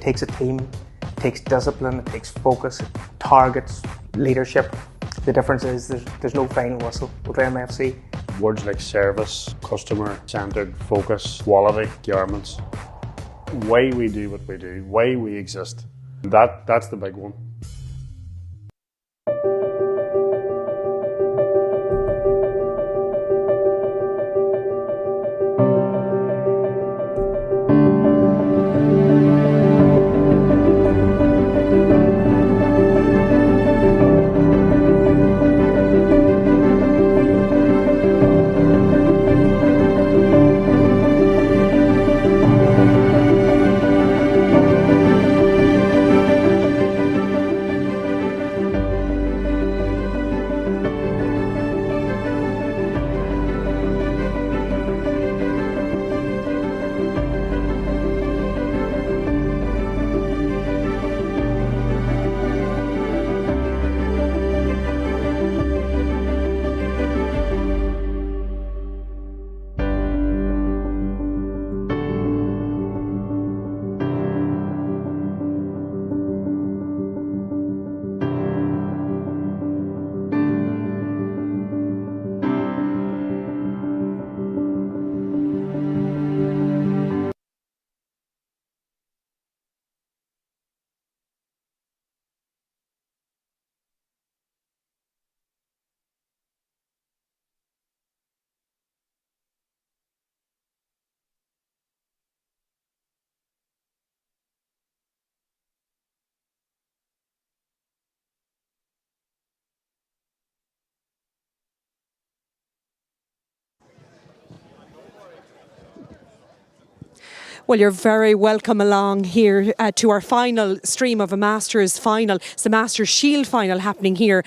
takes a team, it takes discipline, it takes focus, targets, leadership. The difference is there's no final whistle with MFC. Words like service, customer-centred, focus, quality, garments. Why we do what we do, why we exist. That's the big one. Well, you're very welcome along here to our final stream of a Masters final. It's the Masters Shield final happening here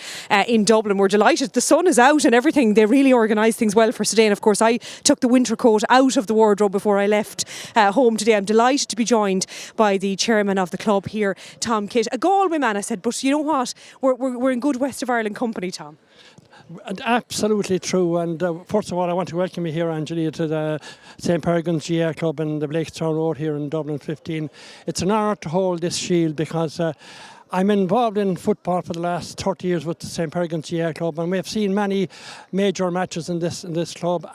in Dublin. We're delighted. The sun is out and everything. They really organised things well for us today. And of course, I took the winter coat out of the wardrobe before I left home today. I'm delighted to be joined by the chairman of the club here, Tom Kitt. A Galway man, I said, but you know what? We're in good West of Ireland company, Tom. Absolutely true, and first of all I want to welcome you here, Angelia, to the St Peregrines GA Club in the Blakestown Road here in Dublin 15. It's an honour to hold this shield because I'm involved in football for the last 30 years with the St Peregrines GA Club, and we have seen many major matches in this club,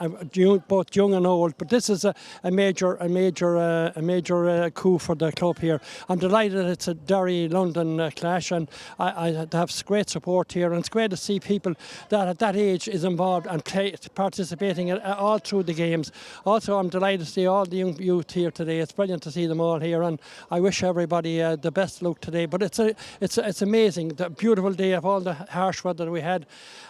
both young and old. But this is a major coup for the club here. I'm delighted it's a Derry-London clash, and I have great support here. And it's great to see people that at that age is involved and participating all through the games. Also, I'm delighted to see all the young youth here today. It's brilliant to see them all here, and I wish everybody the best luck today. But it's amazing, the beautiful day of all the harsh weather we had,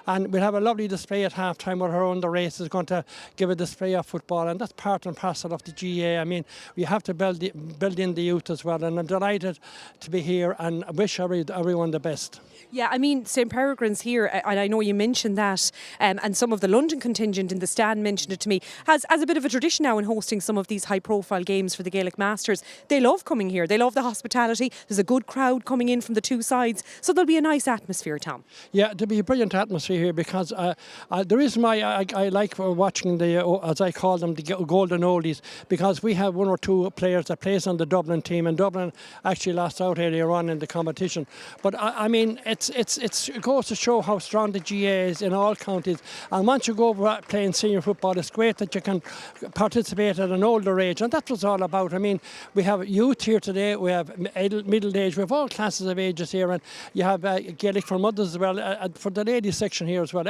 and we'll have a lovely display at half time where our own the race is going to give a display of football, and that's part and parcel of the GA. I mean, we have to build in the youth as well, and I'm delighted to be here and wish everyone the best. Yeah, I mean, St Peregrines here, and I know you mentioned that, and some of the London contingent in the stand mentioned it to me, has a bit of a tradition now in hosting some of these high-profile games for the Gaelic Masters. They love coming here. They love the hospitality. There's a good crowd coming in from the two sides, so there'll be a nice atmosphere, Tom. Yeah, there'll be a brilliant atmosphere here because the reason why I like watching the, as I call them, the golden oldies, because we have one or two players that plays on the Dublin team, and Dublin actually lost out earlier on in the competition. But I mean, it goes to show how strong the GA is in all counties. And once you go playing senior football, it's great that you can participate at an older age, and that's what it's all about. I mean, we have youth here today, we have middle age, we have all classes of ages here, and you have Gaelic for mothers as well, for the ladies section here as well.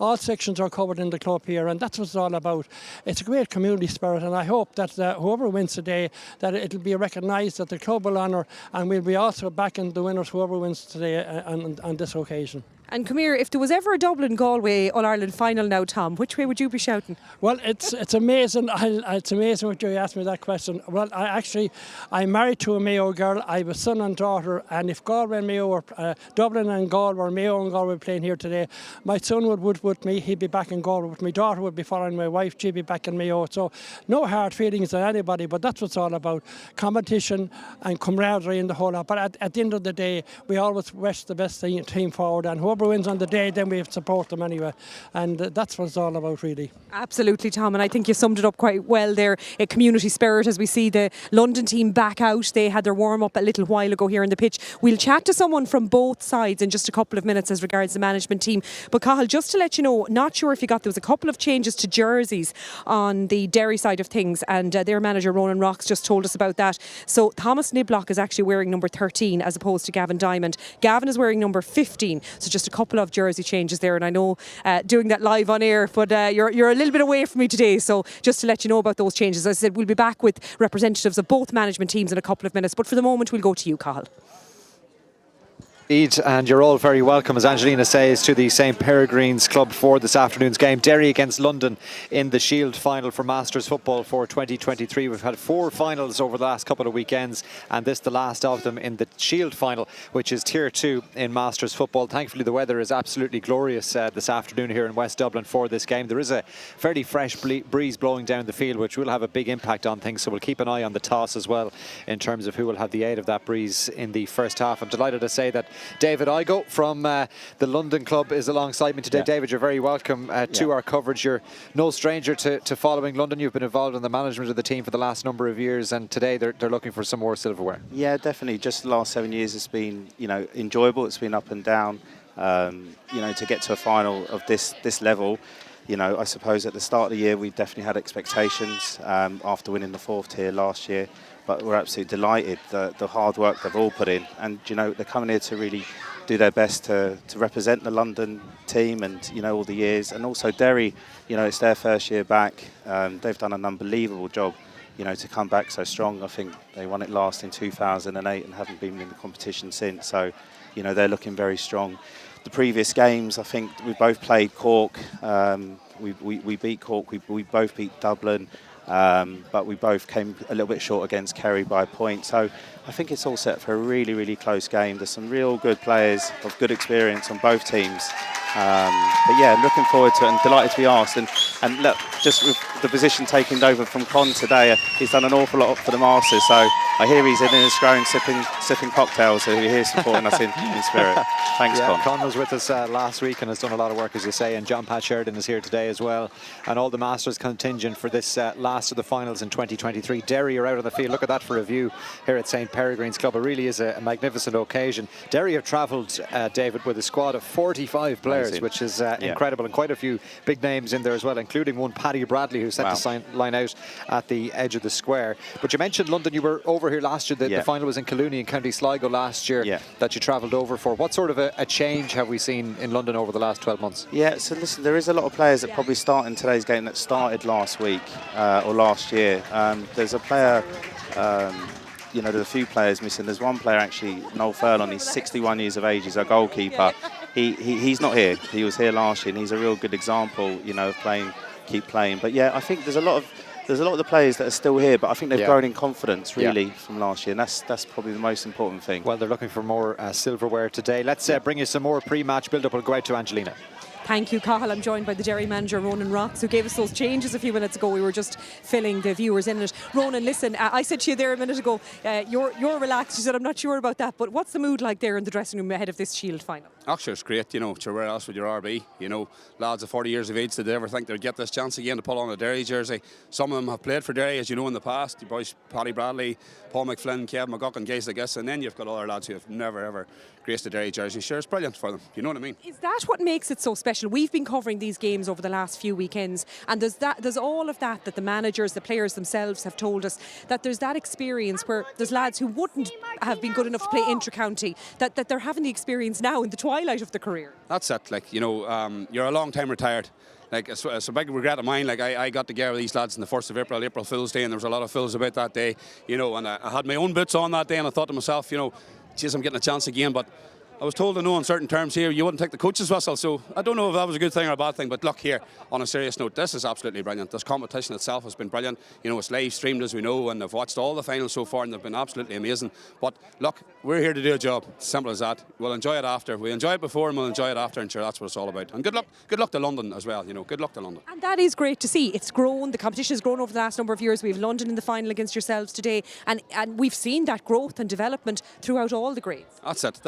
All sections are covered in the club here, and that's what it's all about. It's a great community spirit, and I hope that whoever wins today, that it'll be recognised, that the club will honour, and we'll be also backing the winners, whoever wins today on this occasion. And come here, if there was ever a Dublin-Galway All-Ireland final now, Tom, which way would you be shouting? Well, it's amazing. It's amazing what you asked me that question. Well, I'm married to a Mayo girl. I have a son and daughter, and if Galway and Mayo were, Dublin and Galway, or Mayo and Galway were playing here today, my son would with me, he'd be back in Galway with me. Daughter would be following my wife, she'd be back in Mayo. So no hard feelings on anybody, but that's what it's all about. Competition and camaraderie in the whole lot. But at the end of the day, we always wish the best team forward, and whoever Peterborough wins on the day, then we have to support them anyway. And that's what it's all about, really. Absolutely, Tom, and I think you summed it up quite well there. A community spirit as we see the London team back out. They had their warm-up a little while ago here on the pitch. We'll chat to someone from both sides in just a couple of minutes as regards the management team. But Cathal, just to let you know, not sure if you got, there was a couple of changes to jerseys on the Derry side of things, and their manager Ronan Rocks just told us about that. So Thomas Niblock is actually wearing number 13 as opposed to Gavin Diamond. Gavin is wearing number 15, so just a couple of jersey changes there, and I know doing that live on air, but you're a little bit away from me today, so just to let you know about those changes. As I said, we'll be back with representatives of both management teams in a couple of minutes, but for the moment we'll go to you, Cathal. And you're all very welcome, as Angelina says, to the St Peregrines club for this afternoon's game. Derry against London in the Shield final for Masters football for 2023. We've had 4 finals over the last couple of weekends, and this the last of them in the Shield final, which is Tier 2 in Masters football. Thankfully the weather is absolutely glorious this afternoon here in West Dublin for this game. There is a fairly fresh breeze blowing down the field, which will have a big impact on things, so we'll keep an eye on the toss as well in terms of who will have the aid of that breeze in the first half. I'm delighted to say that David Igo from the London club is alongside me today. Yeah. David, you're very welcome to our coverage. You're no stranger to following London. You've been involved in the management of the team for the last number of years, and today they're looking for some more silverware. Yeah, definitely. Just the last 7 years it's been, enjoyable. It's been up and down. To get to a final of this level, I suppose at the start of the year we definitely had expectations after winning the 4th tier last year. But we're absolutely delighted the hard work they've all put in, and they're coming here to really do their best to represent the London team, and all the years, and also Derry. It's their first year back. They've done an unbelievable job. To come back so strong. I think they won it last in 2008 and haven't been in the competition since. So, they're looking very strong. The previous games, I think we both played Cork. We beat Cork. We both beat Dublin. But we both came a little bit short against Kerry by a point. So I think it's all set for a really, really close game. There's some real good players of good experience on both teams. But yeah, looking forward to it and delighted to be asked. And look, just with the position taken over from Con today, he's done an awful lot for the Masters. So I hear he's in his growing sipping cocktails, so he's here supporting us in spirit. Thanks, Con. Con was with us last week and has done a lot of work, as you say, and John Pat Sheridan is here today as well. And all the Masters contingent for this last of the finals in 2023. Derry are out on the field. Look at that for a view here at St Peregrines Club. It really is a magnificent occasion. Derry have travelled, David, with a squad of 45 players, which is incredible, and quite a few big names in there as well, including one Paddy Bradley, who's set to line out at the edge of the square. But you mentioned London. You were over here last year. The final was in Colooney in County Sligo last year that you travelled over for. What sort of a change have we seen in London over the last 12 months? Yeah, so listen, there is a lot of players that probably start in today's game that started last week or last year. There's a player, there's a few players missing. There's one player actually, Noel Furlong. He's 61 years of age. He's a goalkeeper. He's not here. He was here last year, and he's a real good example, of keep playing. But yeah, I think there's a lot of the players that are still here, but I think they've grown in confidence really from last year, and that's probably the most important thing. Well, they're looking for more silverware today. Let's bring you some more pre-match build-up. We'll go out to Angelina. Thank you, Cathal. I'm joined by the Derry manager, Ronan Rocks, who gave us those changes a few minutes ago. We were just filling the viewers in it. Ronan, listen, I said to you there a minute ago, you're relaxed. You said, I'm not sure about that, but what's the mood like there in the dressing room ahead of this Shield final? Actually, it's great, where else with your RB? Lads of 40 years of age, did they ever think they'd get this chance again to pull on a Derry jersey? Some of them have played for Derry, as you know, in the past. The boys, Paddy Bradley, Paul McFlynn, Kev McGuckin, guys like this, and then you've got other lads who have never ever graced a Derry jersey. Sure, it's brilliant for them. You know what I mean? Is that what makes it so special? We've been covering these games over the last few weekends, and there's all of that the managers, the players themselves have told us, that there's that experience where there's lads who wouldn't have been good enough to play intra-county, that they're having the experience now in the twilight of the career. That's it. You're a long time retired. It's a big regret of mine. I got together with these lads on the 1st of April, April Fool's Day, and there was a lot of fools about that day, and I had my own boots on that day, and I thought to myself, geez, I'm getting a chance again, but I was told in no uncertain terms here you wouldn't take the coach's whistle, so I don't know if that was a good thing or a bad thing, but look here, on a serious note, this is absolutely brilliant. This competition itself has been brilliant. It's live streamed, as we know, and I've watched all the finals so far and they've been absolutely amazing. But look, we're here to do a job, simple as that. We'll enjoy it after. We enjoy it before and we'll enjoy it after, and sure, that's what it's all about. And good luck to London as well, good luck to London. And that is great to see. It's grown, the competition has grown over the last number of years. We have London in the final against yourselves today, and we've seen that growth and development throughout all the grades. That's it.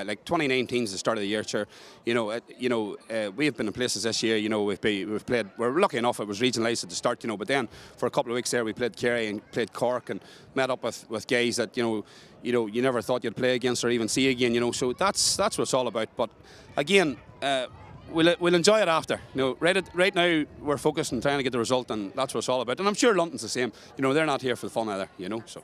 like 2019 is the start of the year, sure. We've been in places this year. We've played. We're lucky enough it was regionalised at the start, but then for a couple of weeks there we played Kerry and played Cork and met up with guys that you never thought you'd play against or even see again. So that's what it's all about. But again. We'll enjoy it after. Right now we're focused on trying to get the result, and that's what it's all about. And I'm sure London's the same. They're not here for the fun either. So.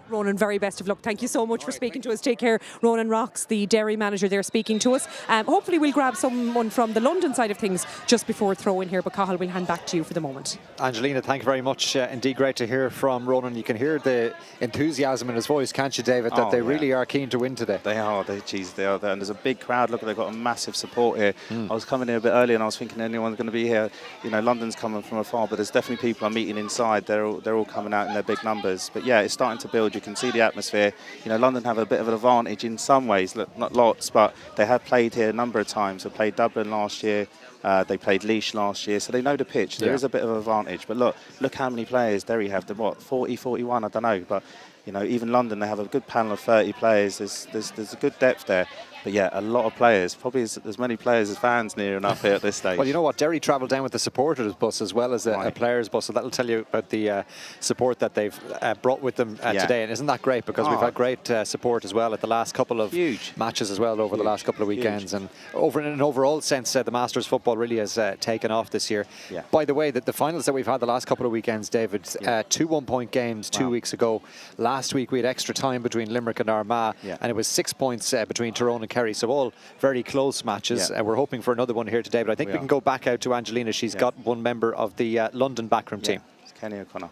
Ronan, very best of luck. Thank you so much for speaking to us. Take care. Ronan Rocks, the Derry manager there, speaking to us. Hopefully we'll grab someone from the London side of things just before throw-in here, but Cathal, we'll hand back to you for the moment. Angelina, thank you very much. Indeed, great to hear from Ronan. You can hear the enthusiasm in his voice, can't you, David, that they really are keen to win today. They are. They are there. And there's a big crowd. Look, they've got a massive support here. I was coming here a bit earlier and I was thinking anyone's going to be here. London's coming from afar, but there's definitely people I'm meeting inside. They're all coming out in their big numbers. But yeah, it's starting to build. You can see the atmosphere. London have a bit of an advantage in some ways, not lots, but they have played here a number of times. They played Dublin last year, they played Laois last year, so they know the pitch. There is a bit of an advantage, but look how many players Derry have. 40, 41, I don't know, but even London, they have a good panel of 30 players. There's a good depth there. But yeah, a lot of players, probably as many players as fans near enough here at this stage. Well, you know what, Derry travelled down with the supporters bus as well as a players bus, so that'll tell you about the support that they've brought with them today. And isn't that great, because we've had great support as well at the last couple of matches as well over the last couple of weekends. And in an overall sense, the Masters football really has taken off this year. By the way, the finals that we've had the last couple of weekends, David, 2 one-point games 2 weeks ago. Last week we had extra time between Limerick and Armagh, and it was 6 points between Tyrone and Kerry, so all very close matches. We're hoping for another one here today, but I think we can go back out to Angelina. She's got one member of the London backroom team. It's Kenny O'Connor.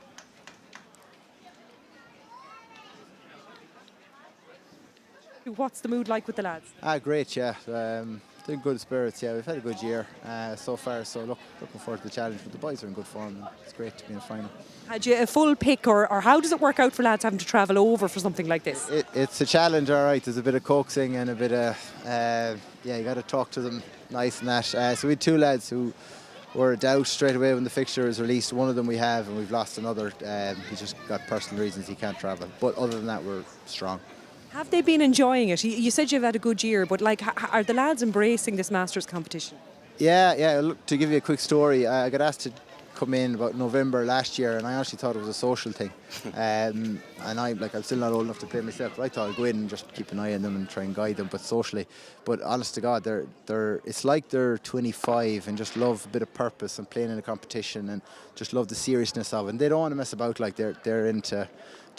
What's the mood like with the lads? Great, yeah. In good spirits, yeah. We've had a good year so far, so looking forward to the challenge. But the boys are in good form, and it's great to be in the final. Had you a full pick, or how does it work out for lads having to travel over for something like this? It's a challenge, all right. There's a bit of coaxing and a bit of, you got to talk to them nice and that. So we had 2 lads who were a doubt straight away when the fixture was released. One of them we have, and we've lost another. He just got personal reasons he can't travel. But other than that, we're strong. Have they been enjoying it? You said you've had a good year, but are the lads embracing this Masters competition? Yeah. Look, to give you a quick story, I got asked to come in about November last year, and I actually thought it was a social thing. And I'm still not old enough to play myself, but I thought I'd go in and just keep an eye on them and try and guide them, but socially. But honest to God, it's like they're 25 and just love a bit of purpose and playing in a competition and just love the seriousness of it. And they don't want to mess about, they're in to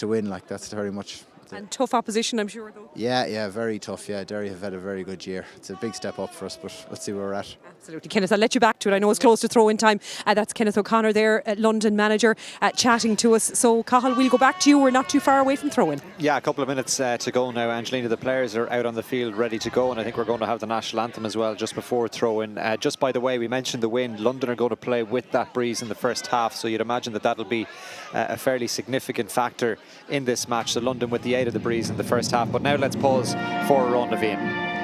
win, that's very much. And tough opposition, I'm sure, though. Yeah, very tough. Yeah, Derry have had a very good year. It's a big step up for us, but let's see where we're at. Absolutely. Kenneth, I'll let you back to it. I know it's close to throw-in time. That's Kenneth O'Connor there, London manager, chatting to us. So, Cathal, we'll go back to you. We're not too far away from throw-in. Yeah, a couple of minutes to go now, Angelina. The players are out on the field ready to go, and I think we're going to have the national anthem as well just before throw-in. Just by the way, we mentioned the wind. London are going to play with that breeze in the first half, so you'd imagine that'll be a fairly significant factor in this match. So London with the aid of the breeze in the first half. But now let's pause for a round of in.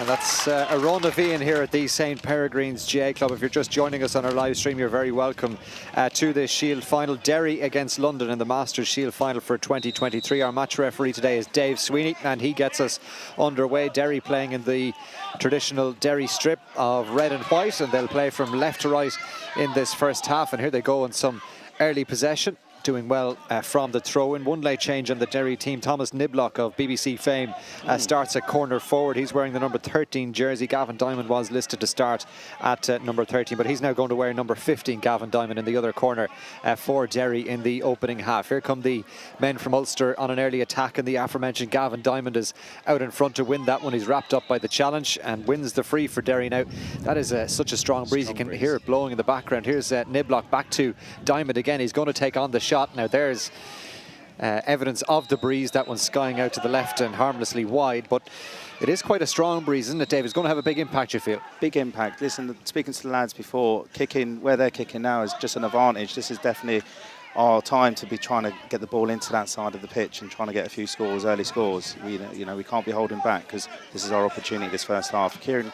That's a round of Ian here at the St. Peregrines GA Club. If you're just joining us on our live stream, you're very welcome to this Shield final. Derry against London in the Masters Shield final for 2023. Our match referee today is Dave Sweeney, and he gets us underway. Derry playing in the traditional Derry strip of red and white, and they'll play from left to right in this first half. And here they go in some early possession. doing well from the throw-in. One late change on the Derry team. Thomas Niblock of BBC fame starts at corner forward. He's wearing the number 13 jersey. Gavin Diamond was listed to start at number 13, but he's now going to wear number 15, Gavin Diamond, in the other corner for Derry in the opening half. Here come the men from Ulster on an early attack, and the aforementioned Gavin Diamond is out in front to win that one. He's wrapped up by the challenge and wins the free for Derry. Now, that is such a strong breeze. You can hear it blowing in the background. Here's Niblock back to Diamond again. He's going to take on the shot. Now, there's evidence of the breeze. That one's skying out to the left and harmlessly wide, but it is quite a strong breeze, isn't it, Dave? It's going to have a big impact, you feel? Big impact. Listen, speaking to the lads before, kicking where they're kicking now is just an advantage. This is definitely our time to be trying to get the ball into that side of the pitch and trying to get a few scores, early scores. We can't be holding back because this is our opportunity this first half. Kieran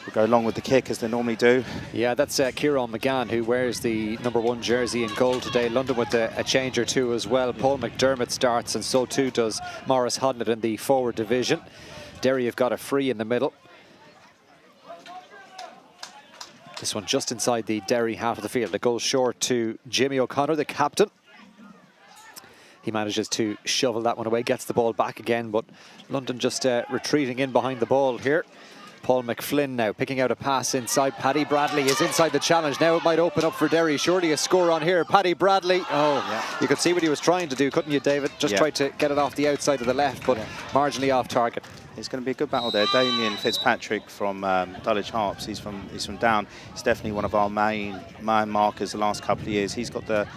will go along with the kick as they normally do. Yeah, that's Kieran McGann, who wears the number 1 jersey in goal today. London with a change or two as well. Paul McDermott starts, and so too does Maurice Hodnett in the forward division. Derry have got a free in the middle. This one just inside the Derry half of the field. It goes short to Jimmy O'Connor, the captain. He manages to shovel that one away, gets the ball back again, but London just retreating in behind the ball here. Paul McFlynn now picking out a pass inside. Paddy Bradley is inside the challenge. Now it might open up for Derry. Surely a score on here. Paddy Bradley. Oh, yeah. You could see what he was trying to do, couldn't you, David? Just tried to get it off the outside of the left, but marginally off target. It's going to be a good battle there. Damien Fitzpatrick from Dulwich Harps. He's from Down. He's definitely one of our main markers the last couple of years. He's got the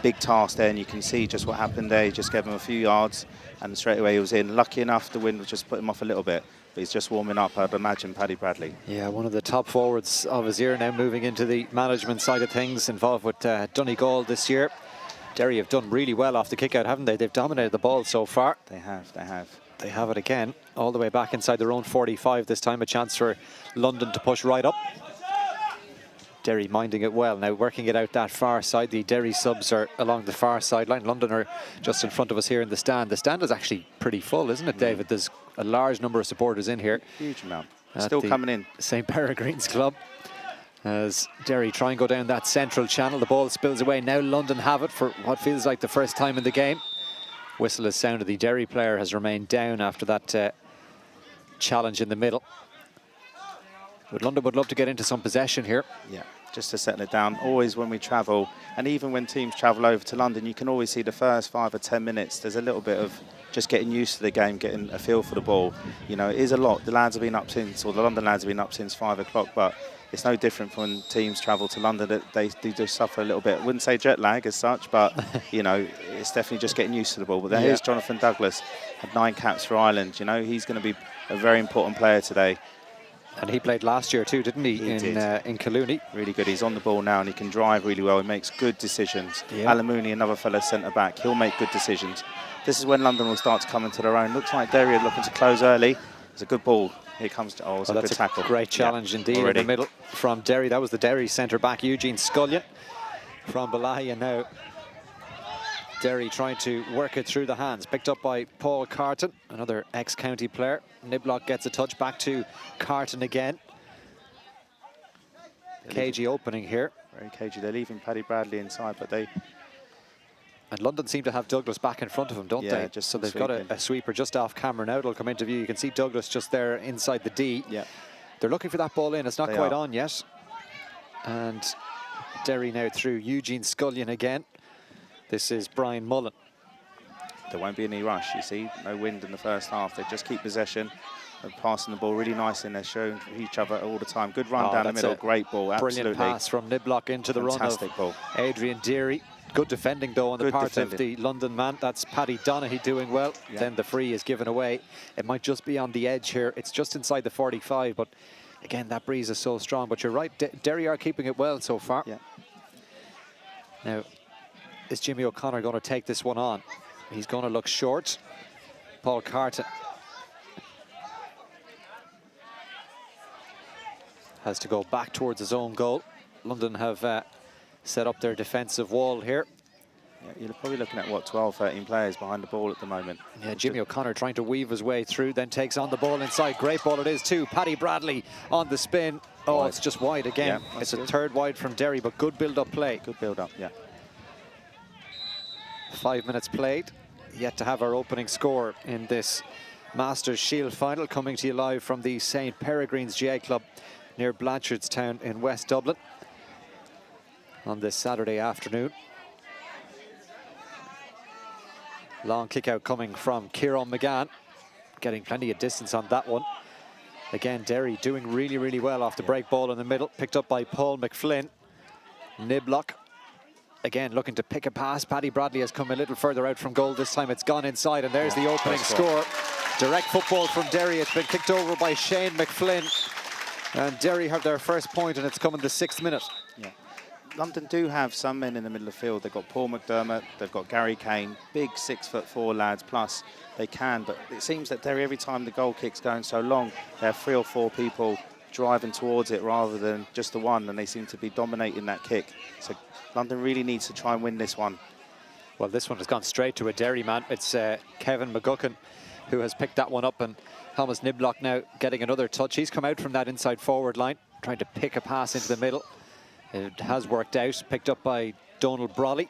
big task there, and you can see just what happened there. He just gave him a few yards, and straight away he was in. Lucky enough, the wind was just put him off a little bit. But he's just warming up, I'd imagine, Paddy Bradley. Yeah, one of the top forwards of his year now, moving into the management side of things, involved with Donegal this year. Derry have done really well off the kick-out, haven't they? They've dominated the ball so far. They have. They have it again, all the way back inside their own 45 this time. A chance for London to push right up. Derry minding it well. Now working it out that far side. The Derry subs are along the far sideline. London are just in front of us here in the stand. The stand is actually pretty full, isn't it, David? There's a large number of supporters in here. Huge amount. Still coming in. St. Peregrines Club. As Derry try and go down that central channel. The ball spills away. Now London have it for what feels like the first time in the game. Whistle is sounded. The Derry player has remained down after that challenge in the middle. But London would love to get into some possession here. Yeah, just to settle it down. Always when we travel, and even when teams travel over to London, you can always see the first 5 or 10 minutes, there's a little bit of just getting used to the game, getting a feel for the ball. You know, it is a lot. The lads have been up since, or the London lads have been up since 5 o'clock, but it's no different from when teams travel to London. That they do suffer a little bit. I wouldn't say jet lag as such, but you know, it's definitely just getting used to the ball. But here's Jonathan Douglas, had 9 caps for Ireland. You know, he's going to be a very important player today. And he played last year too, didn't he? In Colooney. Really good. He's on the ball now and he can drive really well. He makes good decisions. Yeah. Alan Mooney, another fellow centre back, he'll make good decisions. This is when London will start to come into their own. Looks like Derry are looking to close early. It's a good ball. Here comes, it's a good tackle. Great challenge indeed in the middle from Derry. That was the Derry centre back, Eugene Scullion from Balahi, and now Derry trying to work it through the hands. Picked up by Paul Carton, another ex-county player. Niblock gets a touch back to Carton again. Cagey opening here. Very cagey. They're leaving Paddy Bradley inside, but they... And London seem to have Douglas back in front of him, don't they? Just so they've got a sweeper just off camera now. It'll come into view. You can see Douglas just there inside the D. Yeah. They're looking for that ball in. It's not quite on yet. And Derry now through Eugene Scullion again. This is Brian Mullen. There won't be any rush, you see. No wind in the first half. They just keep possession. They're passing the ball really nice in there, showing each other all the time. Good run down the middle. Great ball, absolutely. Brilliant pass from Niblock into the run of ball. Adrian Deary. Good defending, though, on the part of the London man. That's Paddy Donaghy doing well. Yeah. Then the free is given away. It might just be on the edge here. It's just inside the 45, but again, that breeze is so strong. But you're right, Derry are keeping it well so far. Yeah. Now, is Jimmy O'Connor going to take this one on? He's going to look short. Paul Carton has to go back towards his own goal. London have set up their defensive wall here. Yeah, you're probably looking at, what, 12, 13 players behind the ball at the moment. Yeah, Jimmy O'Connor trying to weave his way through, then takes on the ball inside. Great ball it is too. Paddy Bradley on the spin. Oh, it's just wide again. Yeah, it's a third wide from Derry, but good build-up play. Good build-up, yeah. 5 minutes played. Yet to have our opening score in this Masters Shield final, coming to you live from the St. Peregrines GA Club near Blanchardstown in West Dublin on this Saturday afternoon. Long kick out coming from Kieran McGann, getting plenty of distance on that one. Again, Derry doing really, really well off the break ball in the middle, picked up by Paul McFlynn. Niblock, again, looking to pick a pass. Paddy Bradley has come a little further out from goal. This time it's gone inside, and there's the opening score. Direct football from Derry. It's been kicked over by Shane McFlynn. And Derry have their first point, and it's come in the 6th minute. Yeah. London do have some men in the middle of the field. They've got Paul McDermott, they've got Gary Kane, big 6'4" lads, plus they can. But it seems that Derry, every time the goal kick's going so long, they have 3 or 4 people driving towards it rather than just the one, and they seem to be dominating that kick. So London really needs to try and win this one. Well, this one has gone straight to a Derry man. It's Kevin McGuckin who has picked that one up, and Thomas Niblock now getting another touch. He's come out from that inside forward line, trying to pick a pass into the middle. It has worked out, picked up by Donald Brawley.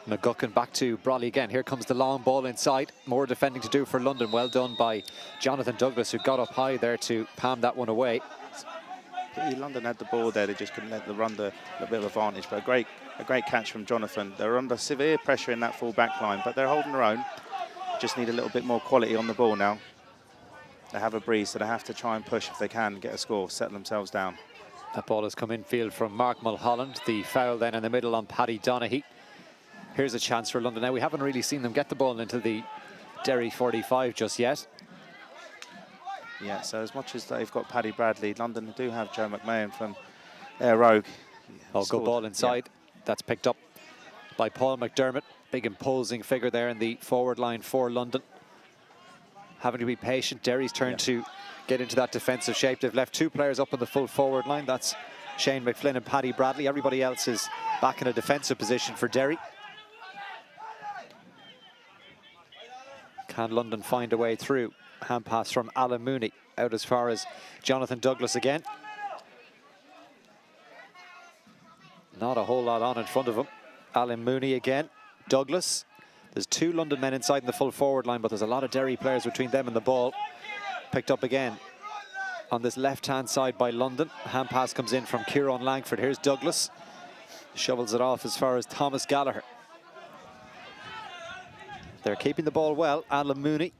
McGuckin back to Brawley again. Here comes the long ball inside. More defending to do for London. Well done by Jonathan Douglas, who got up high there to palm that one away. London had the ball there, they just couldn't let the run a little bit of advantage, but a great catch from Jonathan. They're under severe pressure in that full back line, but they're holding their own. Just need a little bit more quality on the ball now. They have a breeze, so they have to try and push if they can, get a score, settle themselves down. That ball has come infield from Mark Mulholland. The foul then in the middle on Paddy Donaghy. Here's a chance for London now. We haven't really seen them get the ball into the Derry 45 just yet. Yeah, so as much as they've got Paddy Bradley, London do have Joe McMahon from Air Rogue. Oh, good ball inside. Yeah. That's picked up by Paul McDermott. Big imposing figure there in the forward line for London. Having to be patient. Derry's turn to get into that defensive shape. They've left 2 players up on the full forward line. That's Shane McFlynn and Paddy Bradley. Everybody else is back in a defensive position for Derry. Can London find a way through? Hand pass from Alan Mooney out as far as Jonathan Douglas again. Not a whole lot on in front of him. Alan Mooney again. Douglas. There's 2 London men inside in the full forward line, but there's a lot of Derry players between them and the ball. Picked up again on this left-hand side by London. Hand pass comes in from Kieran Langford. Here's Douglas. Shovels it off as far as Thomas Gallagher. They're keeping the ball well. Alan Mooney.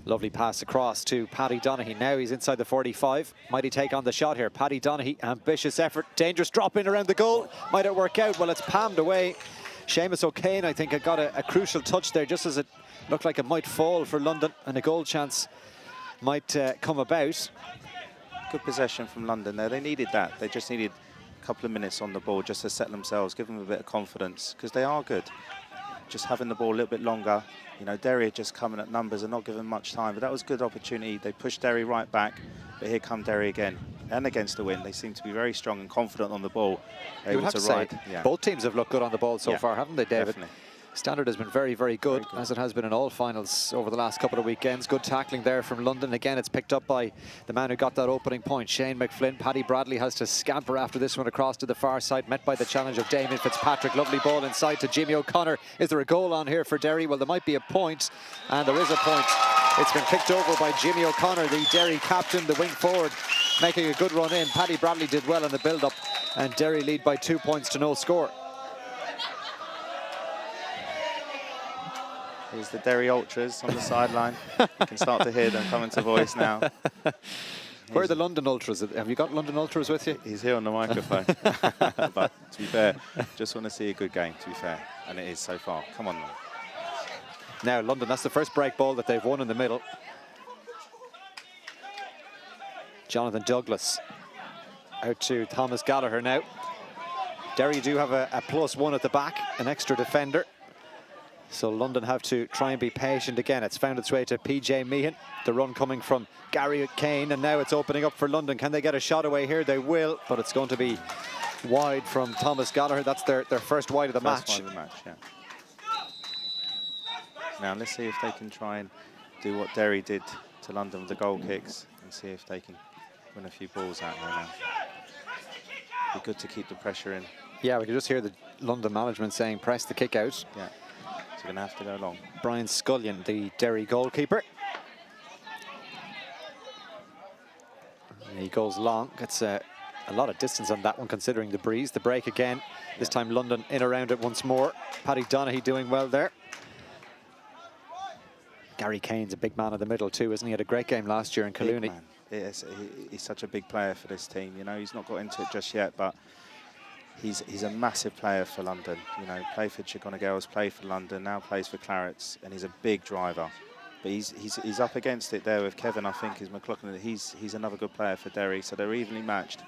Lovely pass across to Paddy Donaghy. Now he's inside the 45. Might he take on the shot here? Paddy Donaghy, ambitious effort. Dangerous drop in around the goal. Might it work out? Well, it's palmed away. Seamus O'Kane, I think, had got a crucial touch there just as it looked like it might fall for London and a goal chance might come about. Good possession from London there. They needed that. They just needed a couple of minutes on the ball just to settle themselves, give them a bit of confidence, because they are good. Just having the ball a little bit longer. You know, Derry are just coming at numbers and not giving much time, but that was a good opportunity. They pushed Derry right back, but here come Derry again. And against the wind, they seem to be very strong and confident on the ball. You would have to say, both teams have looked good on the ball so far, haven't they, David? Definitely. Standard has been very, very good, as it has been in all finals over the last couple of weekends. Good tackling there from London. Again, it's picked up by the man who got that opening point, Shane McFlynn. Paddy Bradley has to scamper after this one across to the far side, met by the challenge of Damien Fitzpatrick. Lovely ball inside to Jimmy O'Connor. Is there a goal on here for Derry? Well, there might be a point, and there is a point. It's been kicked over by Jimmy O'Connor, the Derry captain, the wing forward, making a good run in. Paddy Bradley did well in the build-up, and Derry lead by 2 points to no score. Here's the Derry Ultras on the sideline. You can start to hear them coming to voice now. Where are the London Ultras? Have you got London Ultras with you? He's here on the microphone. But to be fair, just want to see a good game, to be fair. And it is so far. Come on, man. Now, London, that's the first break ball that they've won in the middle. Jonathan Douglas out to Thomas Gallagher now. Derry do have a +1 at the back, an extra defender. So London have to try and be patient again. It's found its way to PJ Meehan. The run coming from Gary Kane, and now it's opening up for London. Can they get a shot away here? They will, but it's going to be wide from Thomas Gallagher. That's their first wide of the match. First wide of the match, yeah. Now let's see if they can try and do what Derry did to London with the goal kicks and see if they can win a few balls out there now. Be good to keep the pressure in. Yeah, we can just hear the London management saying press the kick out. Yeah, so we're going to have to go long. Brian Scullion, the Derry goalkeeper. And he goes long, gets a lot of distance on that one considering the breeze. The break again, this time London in around it once more. Paddy Donaghy doing well there. Gary Kane's a big man in the middle too, isn't he? Had a great game last year in Colooney. Yes, he's such a big player for this team. You know, he's not got into it just yet, but he's a massive player for London. You know, played for Chicona Girls, played for London, now plays for Clarets, and he's a big driver. But he's up against it there with Kevin, I think, is McLaughlin. He's another good player for Derry, so they're evenly matched.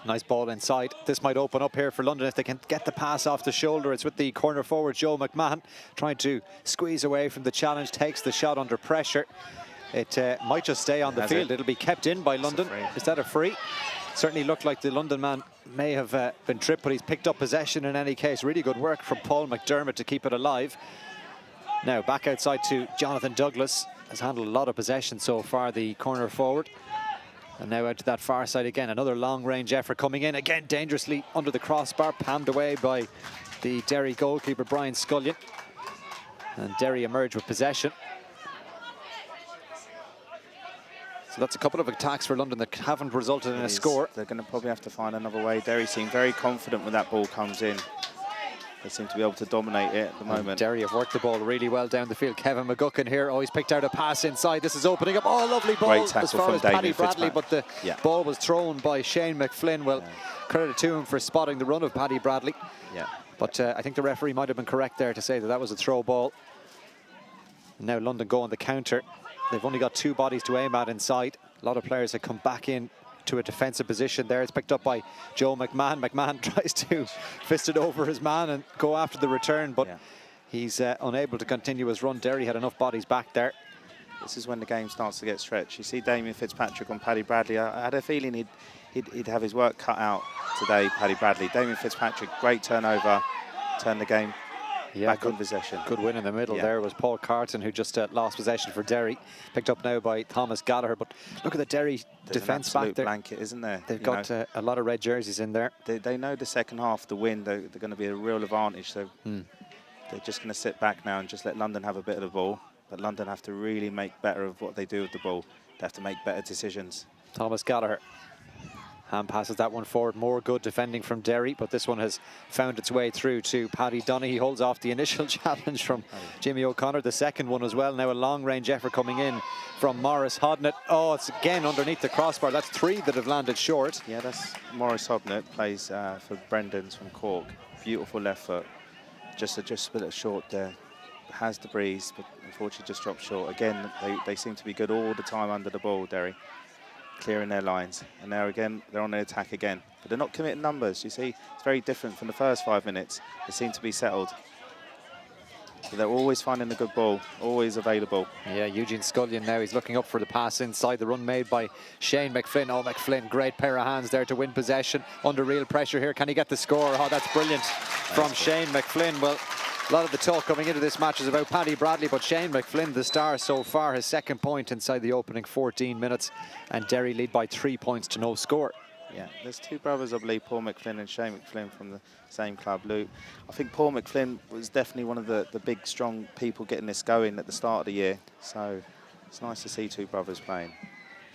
Nice ball inside. This might open up here for London if they can get the pass off the shoulder. It's with the corner forward, Joe McMahon, trying to squeeze away from the challenge, takes the shot under pressure. It might just stay on the field. It'll be kept in by London. Is that a free? Certainly looked like the London man may have been tripped, but he's picked up possession in any case. Really good work from Paul McDermott to keep it alive. Now back outside to Jonathan Douglas. Has handled a lot of possession so far, the corner forward. And now out to that far side again. Another long-range effort coming in. Again, dangerously under the crossbar. Palmed away by the Derry goalkeeper, Brian Scullion. And Derry emerge with possession. So that's a couple of attacks for London that haven't resulted in a score. They're going to probably have to find another way. Derry seem very confident when that ball comes in. They seem to be able to dominate it at the moment. Derry have worked the ball really well down the field. Kevin McGuckin here. Oh, he's picked out a pass inside. This is opening up. Oh, lovely ball. Great tackle as far from as Paddy David Bradley, Fitzpatrick. but the ball was thrown by Shane McFlynn. Well, credit to him for spotting the run of Paddy Bradley. Yeah. But I think the referee might have been correct there to say that that was a throw ball. And now London go on the counter. They've only got 2 bodies to aim at inside. A lot of players have come back in to a defensive position there. It's picked up by Joe McMahon. McMahon tries to fist it over his man and go after the return, but he's unable to continue his run. Derry had enough bodies back there. This is when the game starts to get stretched. You see Damien Fitzpatrick on Paddy Bradley. I had a feeling he'd have his work cut out today, Paddy Bradley. Damien Fitzpatrick, great turnover, turned the game back on possession. Good win in the middle there was Paul Carton, who just lost possession for Derry. Picked up now by Thomas Gallagher, but look at the Derry defence back there. Blanket, isn't there? They've got a lot of red jerseys in there. They know the second half, the win, they're going to be a real advantage. So they're just going to sit back now and just let London have a bit of the ball. But London have to really make better of what they do with the ball. They have to make better decisions. Thomas Gallagher hand passes that one forward. More good defending from Derry, but this one has found its way through to Paddy Donaghy. He holds off the initial challenge from Jimmy O'Connor. The second one as well. Now a long-range effort coming in from Maurice Hodnett. Oh, it's again underneath the crossbar. That's 3 that have landed short. Yeah, that's Maurice Hodnett, plays for Brendan's from Cork. Beautiful left foot. Just a bit short there. Has the breeze, but unfortunately just dropped short. Again, they seem to be good all the time under the ball, Derry. Clearing their lines, and now again they're on the attack again, but they're not committing numbers. You see, it's very different from the first 5 minutes. They seem to be settled, so they're always finding a good ball, always available. Yeah, Eugene Scullion now, he's looking up for the pass inside. The run made by Shane McFlynn. Oh, McFlynn, great pair of hands there to win possession under real pressure here. Can he get the score? Oh, that's brilliant from Shane McFlynn. Well, a lot of the talk coming into this match is about Paddy Bradley, but Shane McFlynn, the star so far, his 2nd point inside the opening 14 minutes, and Derry lead by 3 points to no score. Yeah, there's 2 brothers, I believe, Paul McFlynn and Shane McFlynn from the same club, Luke. I think Paul McFlynn was definitely one of the big, strong people getting this going at the start of the year, so it's nice to see 2 brothers playing,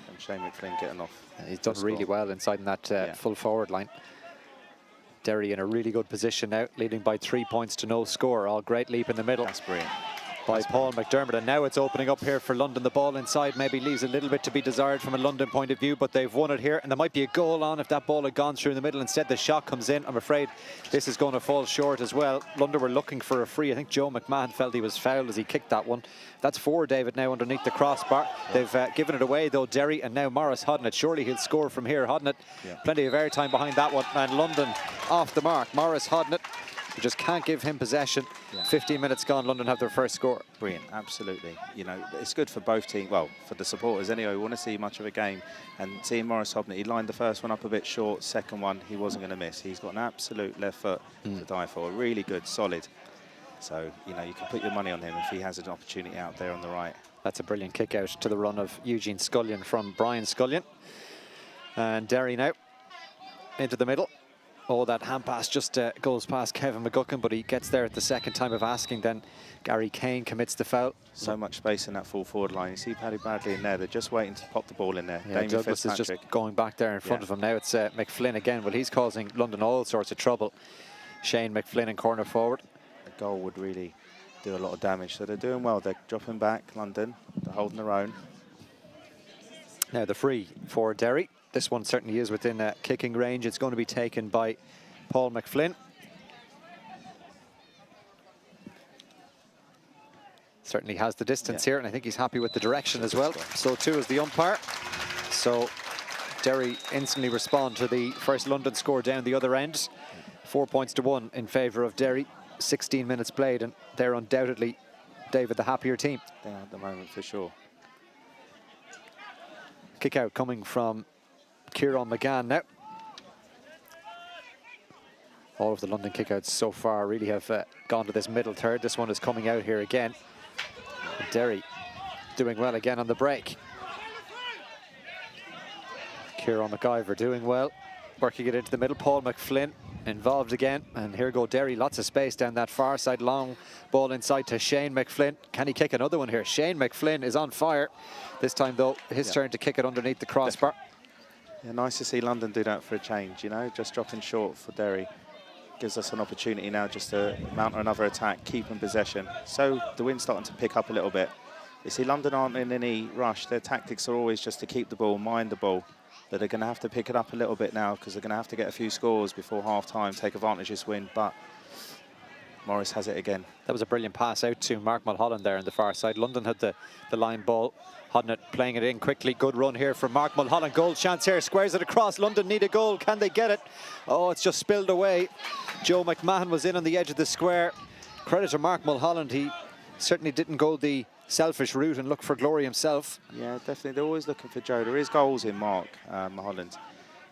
and Shane McFlynn getting off. He's done really well inside in that full forward line. Derry in a really good position now, leading by 3 points to no score. All great leap in the middle. That's brilliant. By Paul McDermott, and now it's opening up here for London. The ball inside maybe leaves a little bit to be desired from a London point of view, but they've won it here, and there might be a goal on if that ball had gone through in the middle. Instead, the shot comes in. I'm afraid this is going to fall short as well. London were looking for a free. I think Joe McMahon felt he was fouled as he kicked that one. That's 4, David, now underneath the crossbar. They've given it away, though, Derry, and now Maurice Hodnett. Surely he'll score from here. Hodnett, plenty of airtime behind that one, and London off the mark. Maurice Hodnett, you just can't give him possession. 15 minutes gone, London have their first score. Brilliant, absolutely. You know, it's good for both teams, well, for the supporters anyway. We want to see much of a game. And seeing Maurice Hodnett, he lined the first one up a bit short, second one, he wasn't going to miss. He's got an absolute left foot to die for. Really good, solid. So, you know, you can put your money on him if he has an opportunity out there on the right. That's a brilliant kick out to the run of Eugene Scullion from Brian Scullion. And Derry now into the middle. Oh, that hand pass just goes past Kevin McGuckin, but he gets there at the second time of asking. Then Gary Kane commits the foul. So much space in that full forward line. You see Paddy Bradley in there. They're just waiting to pop the ball in there. Yeah, Douglas is just going back there in front of him now. It's McFlynn again. Well, he's causing London all sorts of trouble. Shane McFlynn in corner forward. A goal would really do a lot of damage. So they're doing well. They're dropping back, London. They're holding their own. Now the free for Derry. This one certainly is within kicking range. It's going to be taken by Paul McFlynn. Certainly has the distance here, and I think he's happy with the direction as well. So too is the umpire. So Derry instantly respond to the first London score down the other end. 4 points to 1 in favour of Derry. 16 minutes played, and they're undoubtedly, David, the happier team. They are at the moment, for sure. Kick out coming from Kieran McGann now. All of the London kickouts so far really have gone to this middle third. This one is coming out here again. And Derry doing well again on the break. Kieran McIver doing well, working it into the middle. Paul McFlynn involved again, and here go Derry. Lots of space down that far side. Long ball inside to Shane McFlynn. Can he kick another one here? Shane McFlynn is on fire. This time though, his turn to kick it underneath the crossbar. Yeah, nice to see London do that for a change, you know, just dropping short for Derry. Gives us an opportunity now just to mount another attack, keep in possession. So the wind's starting to pick up a little bit. You see, London aren't in any rush. Their tactics are always just to keep the ball, mind the ball. But they're going to have to pick it up a little bit now because they're going to have to get a few scores before half-time, take advantage of this win. But Morris has it again. That was a brilliant pass out to Mark Mulholland there on the far side. London had the line ball. Hodnett playing it in quickly. Good run here from Mark Mulholland. Goal chance here. Squares it across. London need a goal. Can they get it? Oh, it's just spilled away. Joe McMahon was in on the edge of the square. Credit to Mark Mulholland. He certainly didn't go the selfish route and look for glory himself. Yeah, definitely. They're always looking for Joe. There is goals in Mark Mulholland.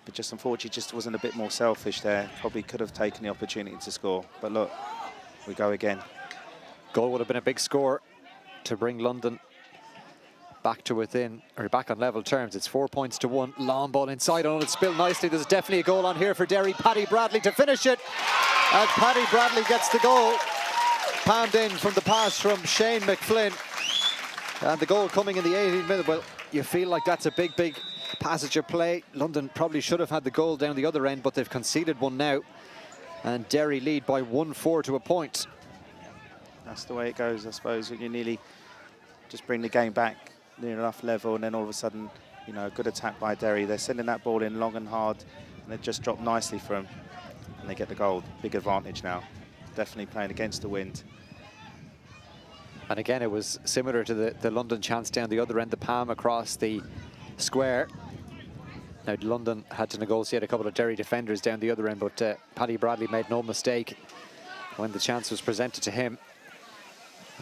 But just unfortunately, just wasn't a bit more selfish there. Probably could have taken the opportunity to score. But look, we go again. Goal would have been a big score to bring London back to within, or back on level terms. It's 4 points to 1. Long ball inside on it, spilled nicely. There's definitely a goal on here for Derry. Paddy Bradley to finish it. And Paddy Bradley gets the goal. Palmed in from the pass from Shane McFlynn. And the goal coming in the 18th minute. Well, you feel like that's a big passage of play. London probably should have had the goal down the other end, but they've conceded one now. And Derry lead by 1-4 to a point. That's the way it goes, I suppose, when you nearly just bring the game back near enough level, and then all of a sudden, you know, a good attack by Derry. They're sending that ball in long and hard, and it just dropped nicely for them, and they get the goal. Big advantage now. Definitely playing against the wind. And again, it was similar to the London chance down the other end, the palm across the square. Now, London had to negotiate a couple of Derry defenders down the other end, but Paddy Bradley made no mistake when the chance was presented to him.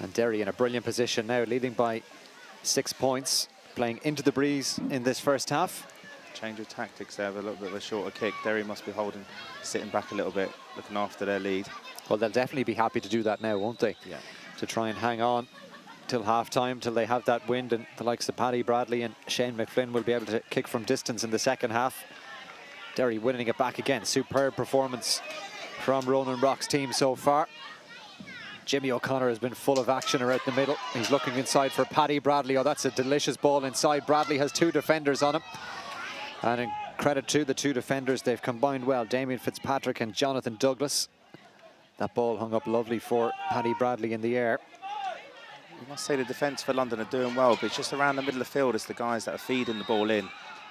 And Derry in a brilliant position now, leading by 6 points, playing into the breeze in this first half. Change of tactics there, with a little bit of a shorter kick. Derry must be holding, sitting back a little bit, looking after their lead. Well, they'll definitely be happy to do that now, won't they? Yeah. To try and hang on till half-time, till they have that wind, and the likes of Paddy Bradley and Shane McFlynn will be able to kick from distance in the second half. Derry winning it back again. Superb performance from Ronan Rock's team so far. Jimmy O'Connor has been full of action around the middle. He's looking inside for Paddy Bradley. Oh, that's a delicious ball inside. Bradley has 2 defenders on him. And in credit to the 2 defenders, they've combined well. Damien Fitzpatrick and Jonathan Douglas. That ball hung up lovely for Paddy Bradley in the air. You must say the defence for London are doing well, but it's just around the middle of the field. It's the guys that are feeding the ball in.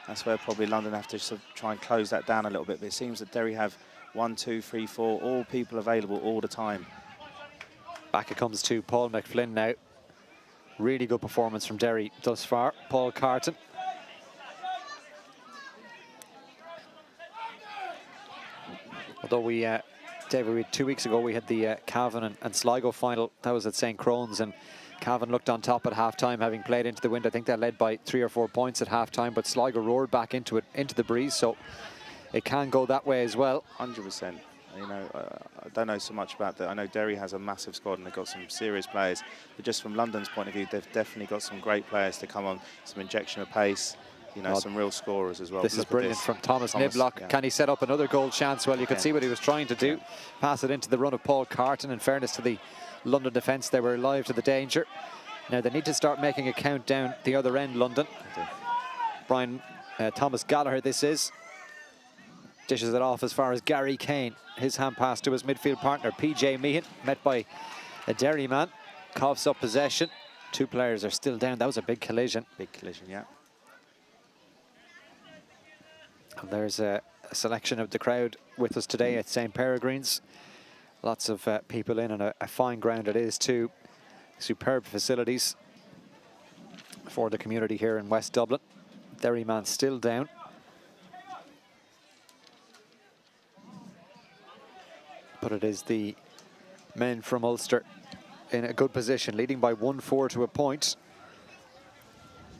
That's where probably London have to sort of try and close that down a little bit. But it seems that Derry have 1, 2, 3, 4, all people available all the time. Back it comes to Paul McFlynn now. Really good performance from Derry thus far. Paul Carton. Although we, David, 2 weeks ago we had the Cavan and Sligo final. That was at St. Crohn's, and Cavan looked on top at half-time, having played into the wind. I think they led by 3 or 4 points at half-time, but Sligo roared back into the breeze, so it can go that way as well. 100%. You know, I don't know so much about that. I know Derry has a massive squad and they've got some serious players, but just from London's point of view, they've definitely got some great players to come on, some injection of pace. you know, some real scorers as well. This is brilliant from Thomas Niblock. Yeah. Can he set up another goal chance? Well, you can see what he was trying to do. Pass it into the run of Paul Carton. In fairness to the London defence, they were alive to the danger. Now they need to start making a count down the other end, London. Thomas Gallagher, this is. Dishes it off as far as Gary Kane. His hand pass to his midfield partner, PJ Meehan, met by a Derry man. Coughs up possession. 2 players are still down. That was a big collision. Big collision, yeah. And there's a selection of the crowd with us today at St. Peregrines. Lots of people in, and a fine ground it is too. Superb facilities for the community here in West Dublin. Derry man still down. But it is the men from Ulster in a good position, leading by 1-4 to a point.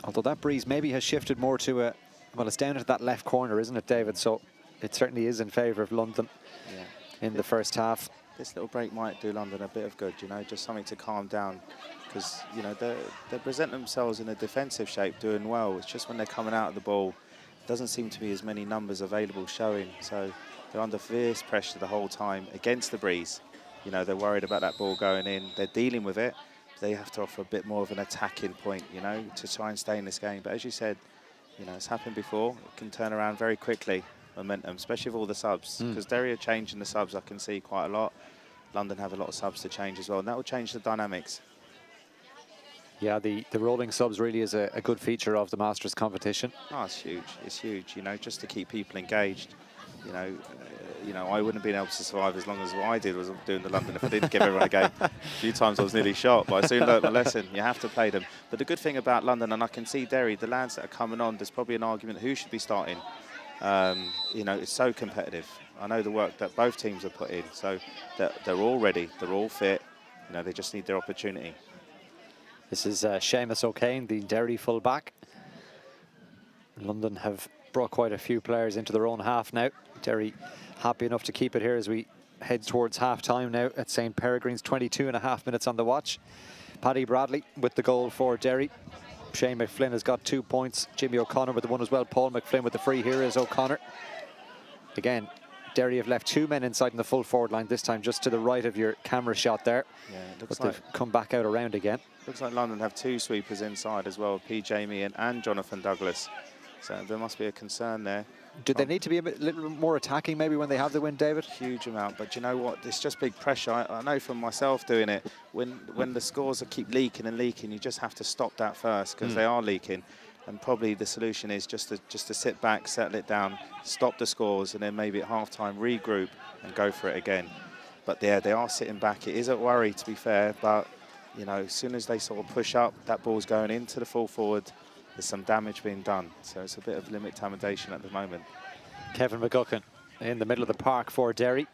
Although that breeze maybe has shifted more to a, well, it's down at that left corner, isn't it, David? So it certainly is in favour of London in the first half. This little break might do London a bit of good, you know, just something to calm down. Because, you know, they present themselves in a defensive shape, doing well. It's just when they're coming out of the ball, doesn't seem to be as many numbers available showing. So they're under fierce pressure the whole time against the breeze. You know, they're worried about that ball going in. They're dealing with it. They have to offer a bit more of an attacking point, you know, to try and stay in this game. But as you said, you know, it's happened before. It can turn around very quickly, momentum, especially with all the subs. Because Derry are changing the subs, I can see quite a lot. London have a lot of subs to change as well, and that will change the dynamics. Yeah, the rolling subs really is a good feature of the Masters competition. Oh, it's huge. It's huge, you know, just to keep people engaged. You know, I wouldn't have been able to survive as long as what I did was doing the London if I didn't give everyone a game. A few times I was nearly shot, but I soon learned my lesson. You have to play them. But the good thing about London, and I can see Derry, the lads that are coming on, there's probably an argument who should be starting. You know, it's so competitive. I know the work that both teams have put in, so they're all ready, they're all fit. You know, they just need their opportunity. This is Seamus O'Kane, the Derry full-back. London have brought quite a few players into their own half now. Derry happy enough to keep it here as we head towards half-time now at St. Peregrines. 22.5 minutes on the watch. Paddy Bradley with the goal for Derry. Shane McFlynn has got 2 points. Jimmy O'Connor with the one as well. Paul McFlynn with the free. Here is O'Connor. Again, Derry have left 2 men inside in the full forward line, this time just to the right of your camera shot there. Yeah, it looks but they've come back out around again. Looks like London have 2 sweepers inside as well, PJ Meehan and Jonathan Douglas. So there must be a concern there. Do they need to be a little more attacking maybe when they have the win, David? Huge amount, but you know what? It's just big pressure. I know from myself doing it, when the scores keep leaking and leaking, you just have to stop that first because they are leaking. And probably the solution is just to sit back, settle it down, stop the scores, and then maybe at half-time regroup and go for it again. But yeah, they are sitting back. It is a worry, to be fair, but you know, as soon as they sort of push up, that ball's going into the full forward. There's some damage being done, so it's a bit of limitation at the moment. Kevin McGuckin in the middle of the park for Derry.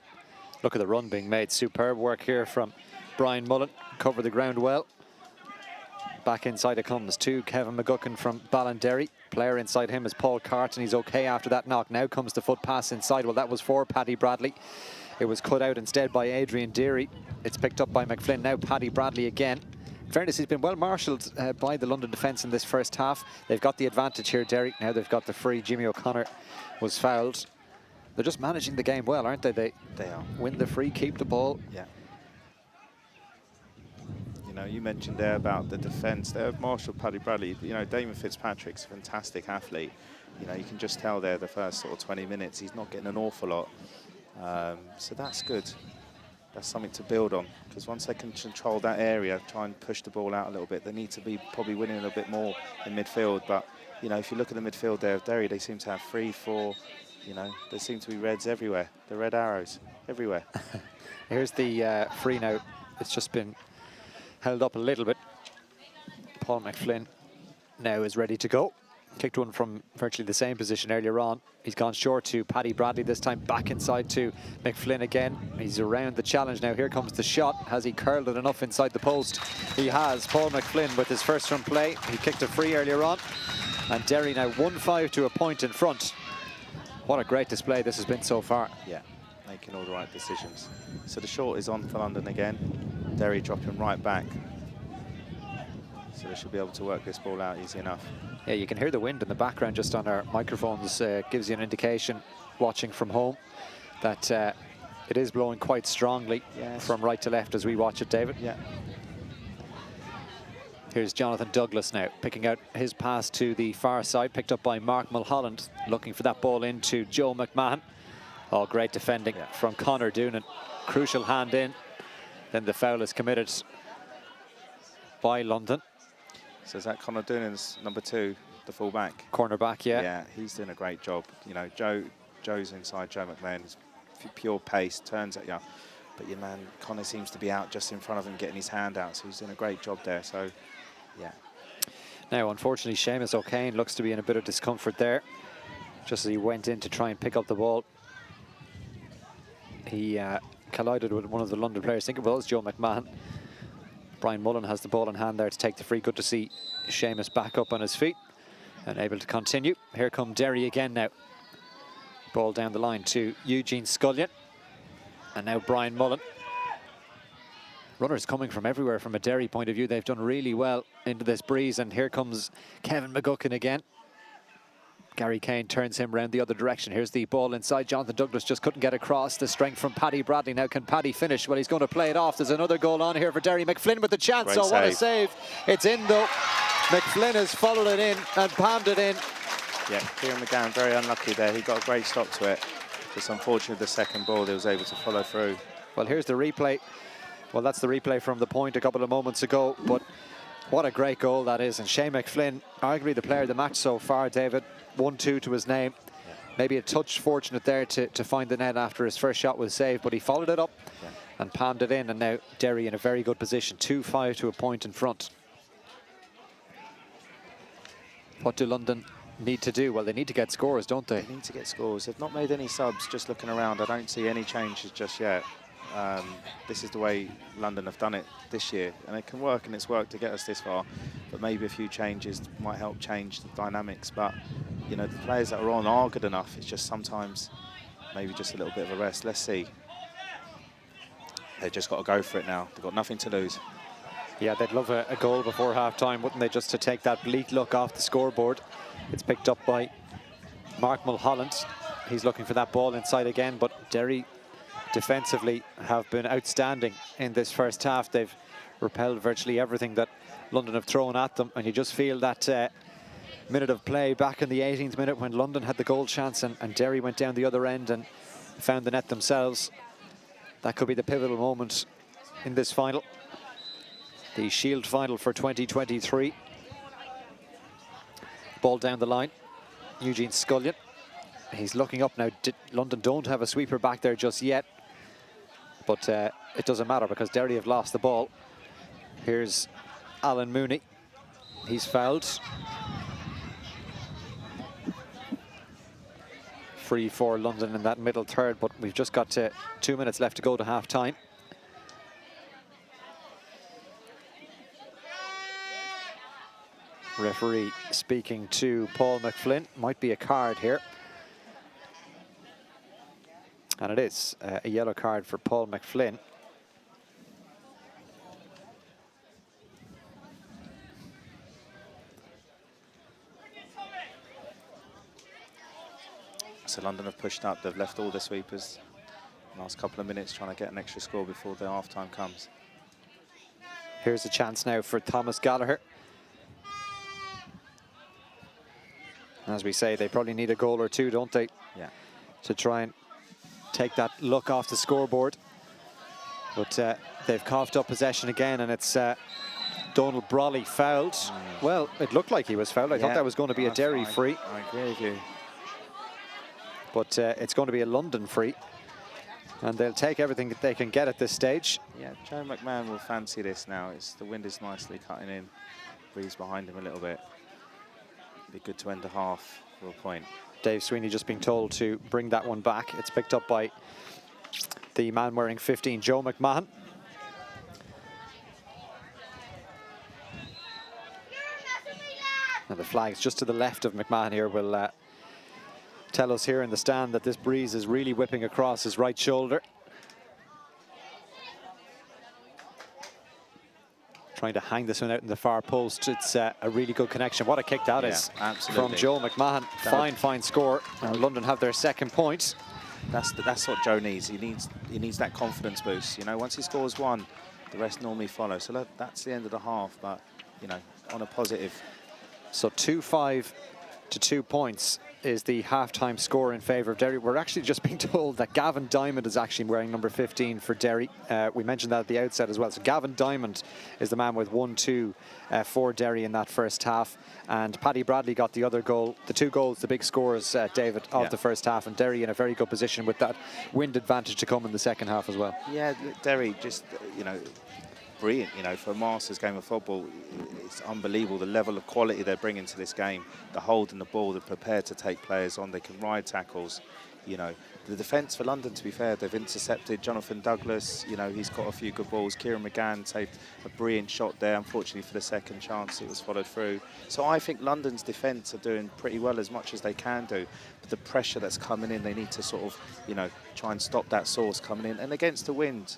Look at the run being made. Superb work here from Brian Mullen. Cover the ground well. Back inside it comes to Kevin McGuckin from Ballinderry. Player inside him is Paul Carton. He's okay after that knock. Now comes the foot pass inside. Well, that was for Paddy Bradley. It was cut out instead by Adrian Deary. It's picked up by McFlynn. Now Paddy Bradley again. In fairness, he's been well marshalled by the London defence in this first half. They've got the advantage here, Derry. Now they've got the free. Jimmy O'Connor was fouled. They're just managing the game well, aren't they? They are. Win the free, keep the ball. Yeah. You know, you mentioned there about the defence. They have marshalled Paddy Bradley. You know, Damon Fitzpatrick's a fantastic athlete. You know, you can just tell there the first sort of 20 minutes he's not getting an awful lot. So that's good. That's something to build on, because once they can control that area, try and push the ball out a little bit, they need to be probably winning a little bit more in midfield. But, you know, if you look at the midfield there of Derry, they seem to have 3, 4, you know, there seem to be reds everywhere, the red arrows everywhere. Here's the free now. It's just been held up a little bit. Paul McFlynn now is ready to go. Kicked one from virtually the same position earlier on. He's gone short to Paddy Bradley, this time back inside to McFlynn again. He's around the challenge now. Here comes the shot. Has he curled it enough inside the post? He has. Paul McFlynn with his first from play. He kicked a free earlier on. And Derry now 1-5 to a point in front. What a great display this has been so far. Yeah, making all the right decisions. So the short is on for London again. Derry dropping right back. So they should be able to work this ball out easy enough. Yeah, you can hear the wind in the background just on our microphones. Gives you an indication, watching from home, that it is blowing quite strongly from right to left as we watch it, David. Yeah. Here's Jonathan Douglas now, picking out his pass to the far side, picked up by Mark Mulholland, looking for that ball into Joe McMahon. Oh, great defending from Conor Doonan. Crucial hand in. Then the foul is committed by London. So is that Conor Doonan's number 2, the full-back? Cornerback, yeah. Yeah, he's doing a great job. You know, Joe's inside, Joe McMahon is pure pace, turns at you. But your man, Conor, seems to be out just in front of him, getting his hand out. So he's doing a great job there. So, yeah. Now, unfortunately, Seamus O'Kane looks to be in a bit of discomfort there, just as he went in to try and pick up the ball. He collided with one of the London players. I think it was Joe McMahon. Brian Mullen has the ball in hand there to take the free. Good to see Seamus back up on his feet and able to continue. Here come Derry again now. Ball down the line to Eugene Scullion. And now Brian Mullen. Runners coming from everywhere from a Derry point of view. They've done really well into this breeze. And here comes Kevin McGuckin again. Gary Kane turns him round the other direction. Here's the ball inside. Jonathan Douglas just couldn't get across. The strength from Paddy Bradley. Now can Paddy finish? Well, he's going to play it off. There's another goal on here for Derry. McFlynn with the chance. Great What a save. It's in though. McFlynn has followed it in and palmed it in. Yeah, Kieran McGowan very unlucky there. He got a great stop to it. Just unfortunately the second ball he was able to follow through. Well, here's the replay. Well, that's the replay from the point a couple of moments ago. But what a great goal that is. And Shane McFlynn, arguably the player of the match so far, David. 1-2 to his name. Maybe a touch fortunate there to find the net after his first shot was saved, but he followed it up and palmed it in, and now Derry in a very good position, 2-5 to a point in front. What do London need to do? Well, they need to get scores, don't they? They need to get scores. They've not made any subs. Just looking around, I don't see any changes just yet. This is the way London have done it this year, and it can work, and it's worked to get us this far, but maybe a few changes might help change the dynamics. But you know, the players that are on are good enough. It's just sometimes maybe just a little bit of a rest. Let's see. They've just got to go for it now. They've got nothing to lose. Yeah, they'd love a goal before half-time, wouldn't they, just to take that bleak look off the scoreboard. It's picked up by Mark Mulholland. He's looking for that ball inside again, but Derry defensively have been outstanding in this first half. They've repelled virtually everything that London have thrown at them, and you just feel that minute of play back in the 18th minute when London had the goal chance and Derry went down the other end and found the net themselves. That could be the pivotal moment in this final, the Shield final for 2023. Ball down the line, Eugene Scullion. He's looking up now. London don't have a sweeper back there just yet, but it doesn't matter because Derry have lost the ball. Here's Alan Mooney. He's fouled. Free for London in that middle third, but we've just got 2 minutes left to go to half-time. Referee speaking to Paul McFlynn. Might be a card here. And it is a yellow card for Paul McFlynn. So London have pushed up. They've left all the sweepers in the last couple of minutes trying to get an extra score before the half-time comes. Here's a chance now for Thomas Gallagher. As we say, they probably need a goal or two, don't they? Yeah. To try and take that look off the scoreboard. But they've coughed up possession again, and it's Donald Brawley fouled. Well, it looked like he was fouled. I thought that was going to be a Derry free. I agree with you. But it's going to be a London free. And they'll take everything that they can get at this stage. Yeah, Joe McMahon will fancy this now. The wind is nicely cutting in. Breeze behind him a little bit. Be good to end the half for a point. Dave Sweeney just being told to bring that one back. It's picked up by the man wearing 15, Joe McMahon. And the flags just to the left of McMahon here will tell us here in the stand that this breeze is really whipping across his right shoulder. trying to hang this one out in the far post. It's a really good connection. What a kick that is absolutely. from Joe McMahon. Fine score. And London have their second point. That's what Joe needs. He needs that confidence boost. You know, once he scores one, the rest normally follow. So look, that's the end of the half. But you know, on a positive. So 2-5 to 2 points is the half-time score in favour of Derry. We're actually just being told that Gavin Diamond is actually wearing number 15 for Derry. We mentioned that at the outset as well. So Gavin Diamond is the man with 1-2 for Derry in that first half. And Paddy Bradley got the other goal, the 2 goals, the big scores, David, of the first half. And Derry in a very good position with that wind advantage to come in the second half as well. Yeah, Derry just, you know, brilliant, you know, for a Masters game of football. It's unbelievable the level of quality they're bringing to this game. The hold and the ball, they're prepared to take players on, they can ride tackles, you know. The defence for London, to be fair, they've intercepted Jonathan Douglas, you know, he's got a few good balls. Kieran McGann saved a brilliant shot there. Unfortunately for the second chance, it was followed through. So I think London's defence are doing pretty well, as much as they can do. But the pressure that's coming in, they need to sort of, you know, try and stop that source coming in. And against the wind,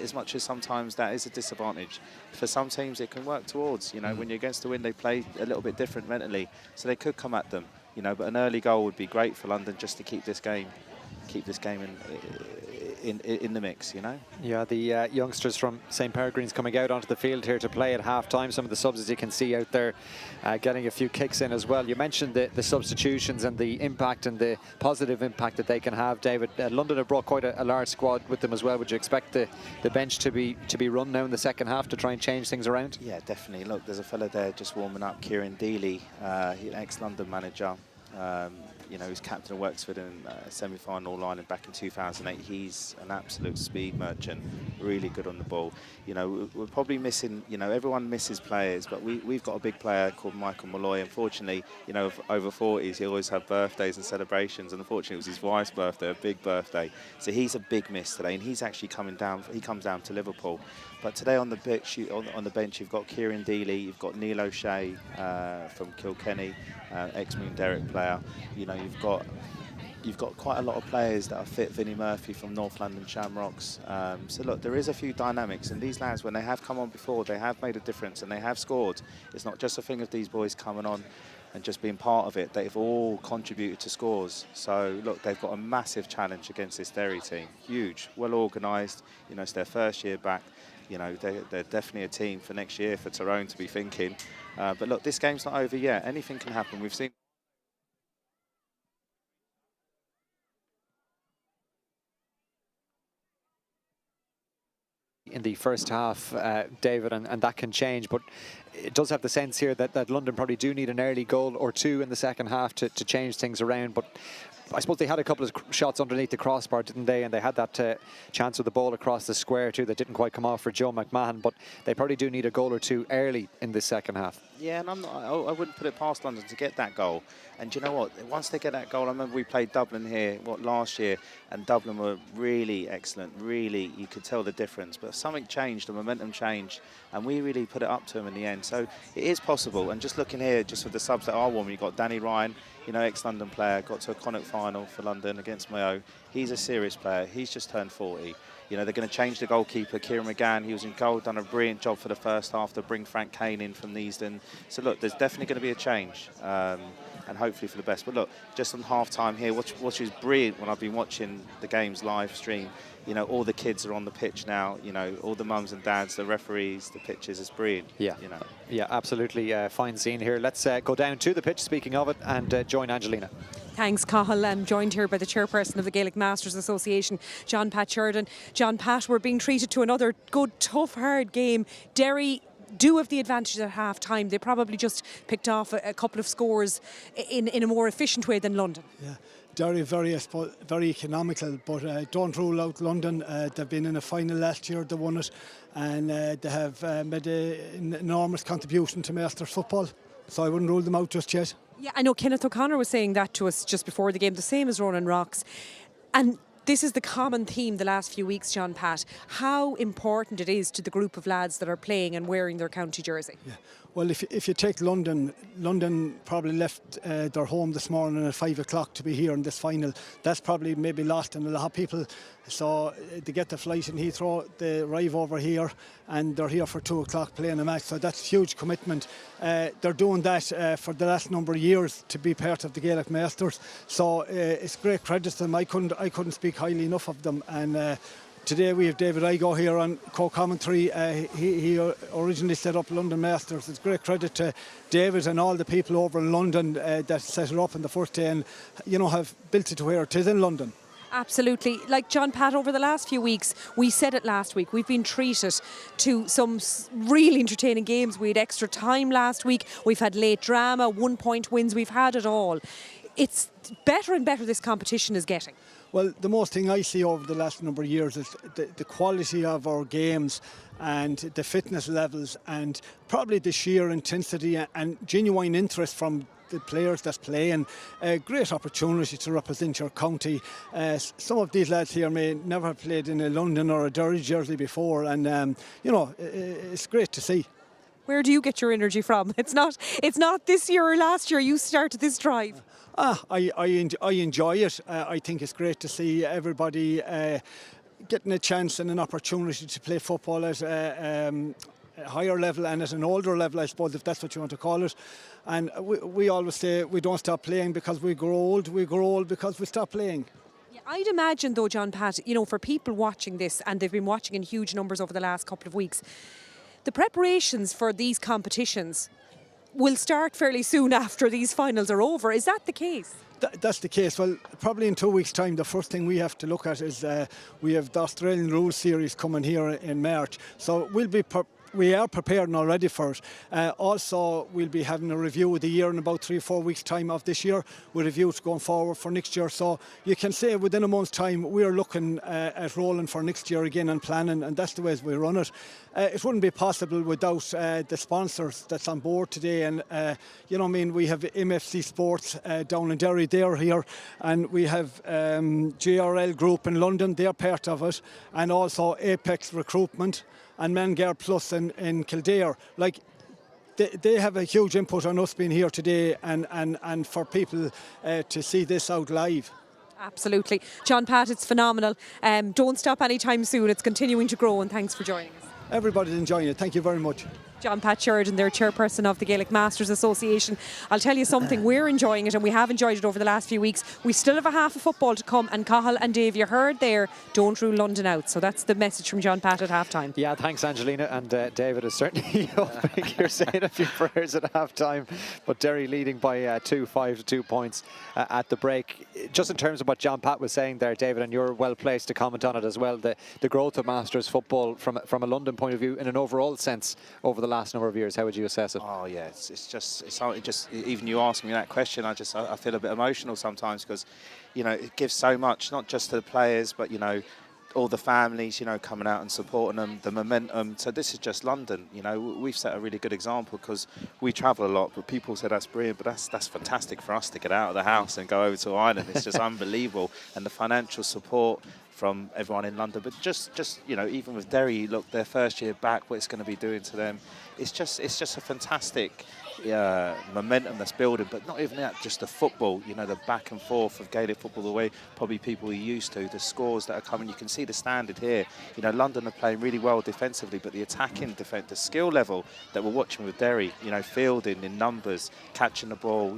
as much as sometimes that is a disadvantage, for some teams it can work towards. You know, when you're against the wind, they play a little bit different mentally. So they could come at them, you know, but an early goal would be great for London just to keep this game in the mix, you know. Yeah, the youngsters from St Peregrines coming out onto the field here to play at half-time. Some of the subs, as you can see out there, getting a few kicks in as well. You mentioned the substitutions and the impact and the positive impact that they can have, David. London have brought quite a large squad with them as well. Would you expect the bench to be run now in the second half to try and change things around? Yeah, definitely. Look, there's a fella there just warming up, Kieran Deely, ex-London manager. You know, he's captain of Wexford in a semi-final line and back in 2008. He's an absolute speed merchant, really good on the ball. You know, we're probably missing, you know, everyone misses players, but we've got a big player called Michael Malloy. Unfortunately, you know, over 40s, he always have birthdays and celebrations, and unfortunately it was his wife's birthday, a big birthday. So he's a big miss today, and he's actually coming down, he comes down to Liverpool. But today on the bench, you've got Kieran Deely, you've got Neil O'Shea from Kilkenny, ex-Moon Derrick player. You know, you've got quite a lot of players that are fit. Vinnie Murphy from North London Shamrocks. So look, there is a few dynamics, and these lads, when they have come on before, they have made a difference and they have scored. It's not just a thing of these boys coming on and just being part of it. They've all contributed to scores. So look, they've got a massive challenge against this Derry team. Huge, well organised. You know, it's their first year back. You know, they're definitely a team for next year for Tyrone to be thinking. But look, this game's not over yet. Anything can happen. We've seen. In the first half, David, and that can change, but it does have the sense here that London probably do need an early goal or two in the second half to change things around. But I suppose they had a couple of shots underneath the crossbar, didn't they? And they had that chance with the ball across the square too that didn't quite come off for Joe McMahon. But they probably do need a goal or two early in this second half. Yeah, and I wouldn't put it past London to get that goal. And do you know what? Once they get that goal, I remember we played Dublin here, last year, and Dublin were really excellent. Really, you could tell the difference. But something changed, the momentum changed, and we really put it up to them in the end. So it is possible. And just looking here, just with the subs that are warm, you've got Danny Ryan, you know, ex-London player, got to a Connacht final for London against Mayo. He's a serious player. He's just turned 40. You know, they're going to change the goalkeeper, Kieran McGann. He was in goal, done a brilliant job for the first half to bring Frank Kane in from Neasden. So, look, there's definitely going to be a change, and hopefully for the best. But, look, just on half-time here, what is brilliant when I've been watching the games live stream, you know, all the kids are on the pitch now, you know, all the mums and dads, the referees, the pitches, is brilliant. Yeah, you know. Yeah, absolutely fine scene here. Let's go down to the pitch, speaking of it, and join Angelina. Thanks, Cahill. I'm joined here by the chairperson of the Gaelic Masters Association, John Pat Sheridan. John Pat, we're being treated to another good, tough, hard game. Derry do have the advantage at half-time. They probably just picked off a couple of scores in a more efficient way than London. Yeah. Derry very economical, but don't rule out London. They've been in a final last year, they won it, and they have made an enormous contribution to Masters football, so I wouldn't rule them out just yet. Yeah, I know Kenneth O'Connor was saying that to us just before the game, the same as Ronan Rocks. And this is the common theme the last few weeks, John Pat, how important it is to the group of lads that are playing and wearing their county jersey. Yeah. Well, if you take London probably left their home this morning at 5 o'clock to be here in this final. That's probably maybe lost in a lot of people. So they get the flight in Heathrow, they arrive over here, and they're here for 2 o'clock playing a match. So that's huge commitment. They're doing that for the last number of years to be part of the Gaelic Masters. So it's great credit to them. I couldn't speak highly enough of them. And today we have David Igo here on co-commentary. He originally set up London Masters. It's great credit to David and all the people over in London that set it up in the first day and, have built it to where it is in London. Absolutely. Like John Pat, over the last few weeks, we said it last week, we've been treated to some really entertaining games. We had extra time last week. We've had late drama, 1-point wins. We've had it all. It's better and better this competition is getting. Well, the most thing I see over the last number of years is the quality of our games and the fitness levels and probably the sheer intensity and genuine interest from the players that's playing. A great opportunity to represent your county. Some of these lads here may never have played in a London or a Derry jersey before, and it's great to see. Where do you get your energy from? It's not this year or last year you started this drive. I enjoy it. I think it's great to see everybody getting a chance and an opportunity to play football at a higher level and at an older level, I suppose, if that's what you want to call it. And we always say we don't stop playing because we grow old. We grow old because we stop playing. I'd imagine, though, John Pat, for people watching this, and they've been watching in huge numbers over the last couple of weeks, the preparations for these competitions will start fairly soon after these finals are over. Is that the case? That's the case. Well, probably in 2 weeks' time, the first thing we have to look at is we have the Australian Rules Series coming here in March. So we are preparing already for it. Also, we'll be having a review of the year in about 3 or 4 weeks' time of this year, with reviews going forward for next year. So you can say within a month's time, we are looking at rolling for next year again and planning, and that's the way we run it. It wouldn't be possible without the sponsors that's on board today. And, we have MFC Sports down in Derry, they're here, and we have JRL Group in London, they're part of it, and also Apex Recruitment and Mangar Plus in Kildare. Like, they have a huge input on us being here today and for people to see this out live. Absolutely. John Pat, it's phenomenal. Don't stop anytime soon. It's continuing to grow, and thanks for joining us. Everybody's enjoying it. Thank you very much. John Pat Sheridan, their chairperson of the Gaelic Masters Association. I'll tell you something, we're enjoying it, and we have enjoyed it over the last few weeks. We still have a half of football to come, and Cathal and Dave, you heard there, don't rule London out. So that's the message from John Pat at half-time. Yeah, thanks Angelina, and David is certainly hoping you're saying a few prayers at half-time, but Derry leading by 5 to 2 points at the break. Just in terms of what John Pat was saying there, David, and you're well placed to comment on it as well, the growth of Masters football from a London point of view in an overall sense over the last number of years. How would you assess it? Oh yeah, it's just even you asking me that question, I feel a bit emotional sometimes, because it gives so much, not just to the players, but all the families coming out and supporting them, the momentum. So this is just London. We've set a really good example because we travel a lot, but people say that's brilliant, but that's fantastic for us to get out of the house and go over to Ireland. It's just unbelievable, and the financial support from everyone in London, but just even with Derry, look, their first year back, what it's going to be doing to them, it's just a fantastic momentum that's building. But not even that, just the football, the back and forth of Gaelic football, the way probably people are used to, the scores that are coming. You can see the standard here. London are playing really well defensively, but the attacking defence, the skill level that we're watching with Derry, fielding in numbers, catching the ball,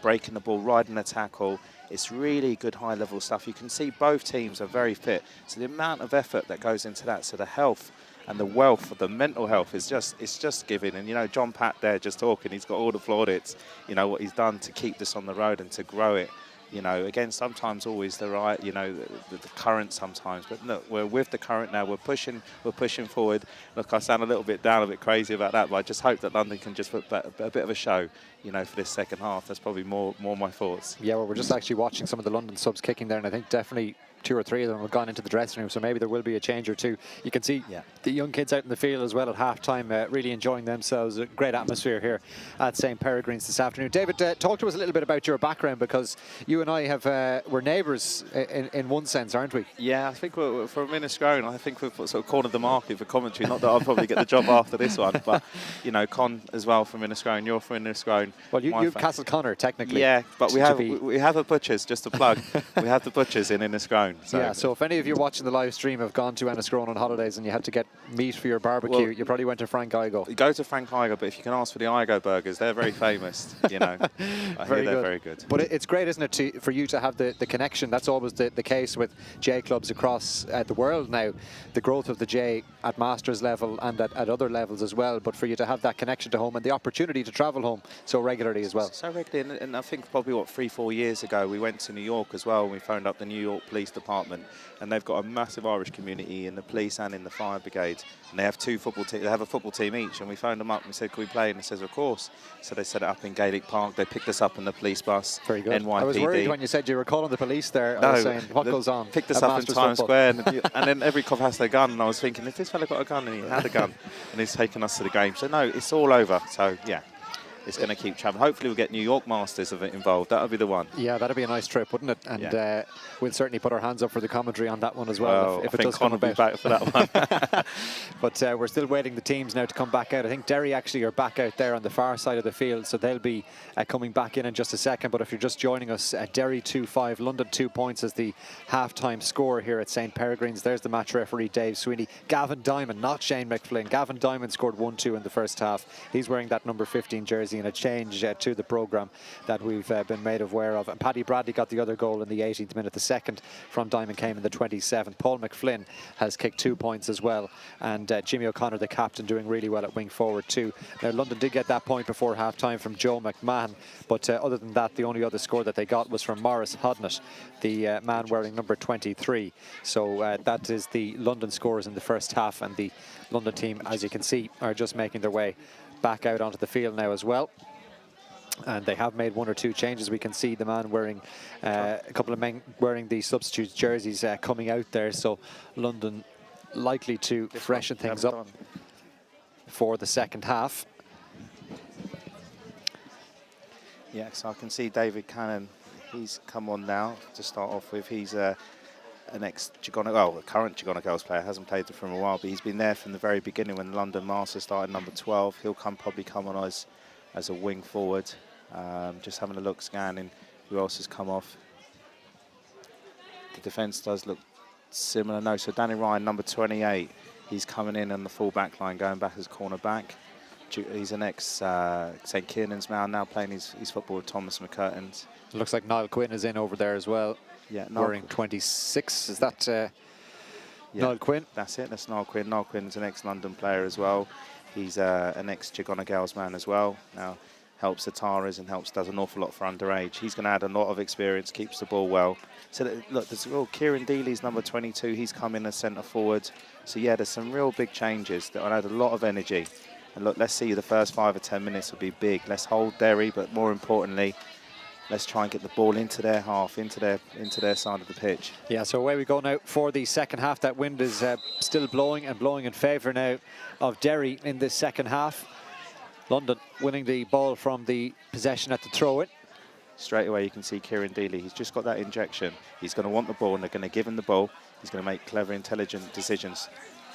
breaking the ball, riding a tackle. It's really good high-level stuff. You can see both teams are very fit. So the amount of effort that goes into that, so the health and the wealth of the mental health is just giving. And John Pat there just talking, he's got all the plaudits, what he's done to keep this on the road and to grow it. Again, sometimes always the right, the current sometimes. But look, we're with the current now. We're pushing forward. Look, I sound a little bit down, a bit crazy about that, but I just hope that London can just put a bit of a show, for this second half. That's probably more my thoughts. Yeah, well, we're just actually watching some of the London subs kicking there, and I think definitely 2 or 3 of them have gone into the dressing room, so maybe there will be a change or two. You can see the young kids out in the field as well at half-time, really enjoying themselves. A great atmosphere here at St. Peregrines this afternoon. David, talk to us a little bit about your background, because you and I we're neighbours in one sense, aren't we? Yeah, I think we're from Inniscrone. I think we've sort of cornered the market for commentary. Not that I'll probably get the job after this one, but, you know, Con as well from Inniscrone. You're from Inniscrone. Well, you're Castle Connor, technically. Yeah, but we have a butcher's, just to plug. We have the butcher's in Inniscrone. So. Yeah, so if any of you watching the live stream have gone to Enniscrone on holidays and you had to get meat for your barbecue, well, you probably went to Frank Igo. Go to Frank Igo, but if you can ask for the Igo burgers, they're very famous, you know. I hear they're very good. But it's great, isn't it, for you to have the connection. That's always the case with J clubs across the world now. The growth of the J at Masters level and at other levels as well. But for you to have that connection to home and the opportunity to travel home so regularly as well. So regularly, and I think probably, 3-4 years ago, we went to New York as well, and we phoned up the New York Police Department, and they've got a massive Irish community in the police and in the fire brigade, and they have two football teams. They have a football team each, and we phoned them up and we said, "Can we play?" And they says, "Of course." So they set it up in Gaelic Park. They picked us up in the police bus. Very good. NYPD. I was worried when you said you were calling the police there. No, I was saying, what goes on? Picked us up in Times Square, and then every cop has their gun, and I was thinking, if this fella got a gun, and he had a gun, and he's taking us to the game. So no, it's all over. So yeah. It's going to keep traveling. Hopefully we'll get New York Masters of it involved. That'll be the one. Yeah, that'll be a nice trip, wouldn't it? And we'll certainly put our hands up for the commentary on that one as well. If it does come about. Back for that one. But we're still waiting the teams now to come back out. I think Derry actually are back out there on the far side of the field, so they'll be coming back in just a second. But if you're just joining us, Derry 2-5, London 2 points as the half-time score here at St. Peregrines. There's the match referee, Dave Sweeney. Gavin Diamond, not Shane McFlynn. Gavin Diamond scored 1-2 in the first half. He's wearing that number 15 jersey, and a change to the programme that we've been made aware of. And Paddy Bradley got the other goal in the 18th minute. The second from Diamond came in the 27th. Paul McFlynn has kicked 2 points as well. And Jimmy O'Connor, the captain, doing really well at wing forward too. Now, London did get that point before half-time from Joe McMahon. But other than that, the only other score that they got was from Maurice Hodnett, the man wearing number 23. So that is the London scores in the first half. And the London team, as you can see, are just making their way back out onto the field now as well. And they have made 1 or 2 changes. We can see the man wearing, a couple of men wearing the substitute jerseys coming out there. So London likely to freshen things up for the second half. Yeah, so I can see David Cannon. He's come on now to start off with. He's an ex-Chigona, well, a current Chigona Girls player. Hasn't played for him a while, but he's been there from the very beginning when the London Masters started, number 12. He'll probably come on as a wing forward. Just having a look, scanning who else has come off. The defence does look similar. No, so Danny Ryan, number 28, he's coming in on the full back line, going back as corner back. He's an ex-St. Kiernan's man, now playing his football with Thomas McCurtains. It looks like Niall Quinn is in over there as well. Yeah, wearing 26. Is that Niall Quinn? That's it, that's Niall Quinn. Niall Quinn's an ex-London player as well. He's an ex-Chigona Girls man as well. Now helps the Taras and does an awful lot for underage. He's going to add a lot of experience, keeps the ball well. So look, there's Kieran Dealey's number 22. He's come in as centre forward. So yeah, there's some real big changes that will add a lot of energy. And look, let's see, the first 5 or 10 minutes will be big. Let's hold Derry, but more importantly, let's try and get the ball into their half, into their side of the pitch. Yeah, so away we go now for the second half. That wind is still blowing in favour now of Derry in this second half. London winning the ball from the possession at the throw-in. Straight away you can see Kieran Dealey. He's just got that injection. He's going to want the ball and they're going to give him the ball. He's going to make clever, intelligent decisions.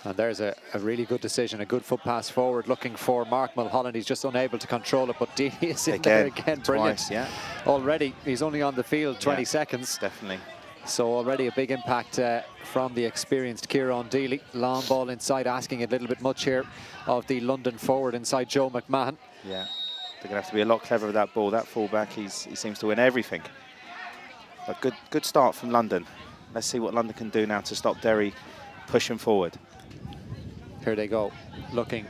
And there's a really good decision, a good foot pass forward, looking for Mark Mulholland. He's just unable to control it, but Dealey is in there again. Brilliant. Twice, yeah. Already, he's only on the field 20 seconds. Definitely. So already a big impact from the experienced Kieran Dealey. Long ball inside, asking a little bit much here of the London forward inside Joe McMahon. Yeah, they're going to have to be a lot clever with that ball. That fullback, he seems to win everything. A good start from London. Let's see what London can do now to stop Derry pushing forward. Here they go, looking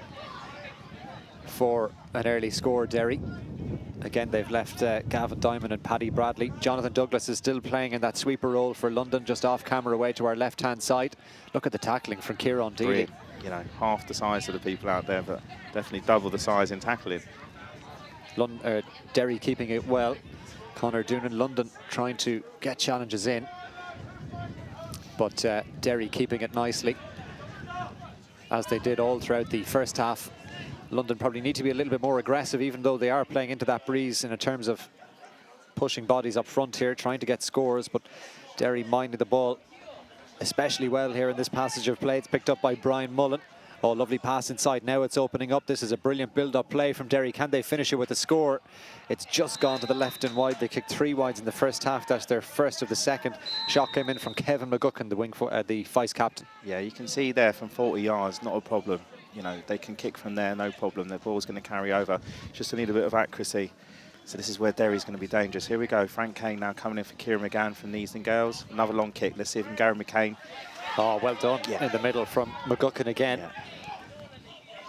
for an early score, Derry. Again, they've left Gavin Diamond and Paddy Bradley. Jonathan Douglas is still playing in that sweeper role for London, just off camera away to our left-hand side. Look at the tackling from Kieran Dealey. You know, half the size of the people out there, but definitely double the size in tackling. Derry keeping it well. Conor Doonan, London trying to get challenges in. But Derry keeping it nicely, as they did all throughout the first half. London probably need to be a little bit more aggressive, even though they are playing into that breeze in terms of pushing bodies up front here, trying to get scores. But Derry minding the ball especially well here in this passage of play. It's picked up by Brian Mullen. Oh, lovely pass inside. Now it's opening up. This is a brilliant build-up play from Derry. Can they finish it with a score? It's just gone to the left and wide. They kicked 3 wides in the first half. That's their first of the second. Shot came in from Kevin McGuckin, the vice captain. Yeah, you can see there from 40 yards, not a problem. You know, they can kick from there, no problem. Their ball's going to carry over. Just need a bit of accuracy. So this is where Derry's going to be dangerous. Here we go. Frank Kane now coming in for Kieran McGann from Neasden Girls. Another long kick. Let's see if Gary McCain. Oh, well done. Yeah. In the middle from McGuckin again. Yeah.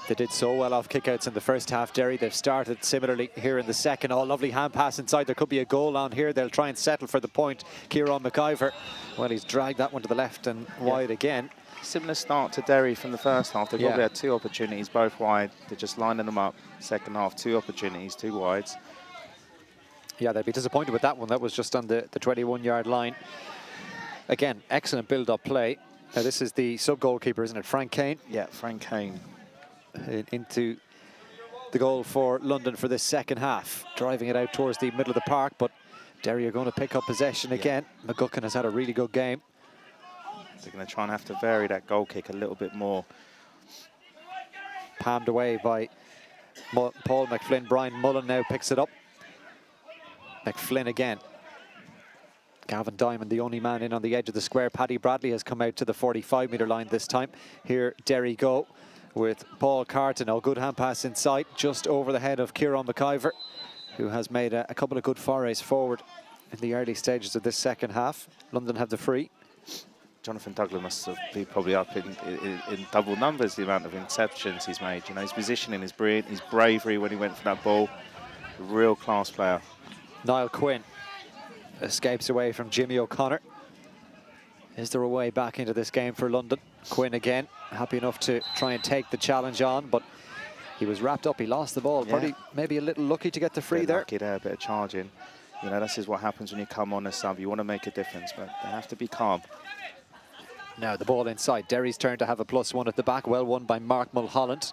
They did so well off kickouts in the first half, Derry. They've started similarly here in the second. Oh, lovely hand pass inside. There could be a goal on here. They'll try and settle for the point. Kieran McIver, well, he's dragged that one to the left and wide again. Similar start to Derry from the first half. They've probably had 2 opportunities, both wide. They're just lining them up. Second half, 2 opportunities, 2 wides. Yeah, they'd be disappointed with that one. That was just on the 21-yard line. Again, excellent build-up play. Now, this is the sub-goalkeeper, isn't it? Frank Kane? Yeah, Frank Kane. Into the goal for London for this second half. Driving it out towards the middle of the park, but Derry are going to pick up possession again. McGuckin has had a really good game. They're going to try and have to vary that goal kick a little bit more. Palmed away by Paul McFlynn. Brian Mullen now picks it up. McFlynn again. Gavin Diamond, the only man in on the edge of the square. Paddy Bradley has come out to the 45-metre line this time. Here Derry go with Paul Carton. Oh, good hand pass inside, just over the head of Kieran McIver, who has made a couple of good forays forward in the early stages of this second half. London have the free. Jonathan Douglas must be probably up in double numbers, the amount of interceptions he's made. You know, his positioning is brilliant, his bravery when he went for that ball. A real class player. Niall Quinn escapes away from Jimmy O'Connor. Is there a way back into this game for London? Quinn again, happy enough to try and take the challenge on, but he was wrapped up, he lost the ball. Probably maybe a little lucky to get the free there. Lucky there, a bit of charging. You know, this is what happens when you come on as sub. You want to make a difference, but they have to be calm. Now the ball inside. Derry's turn to have a +1 at the back. Well won by Mark Mulholland.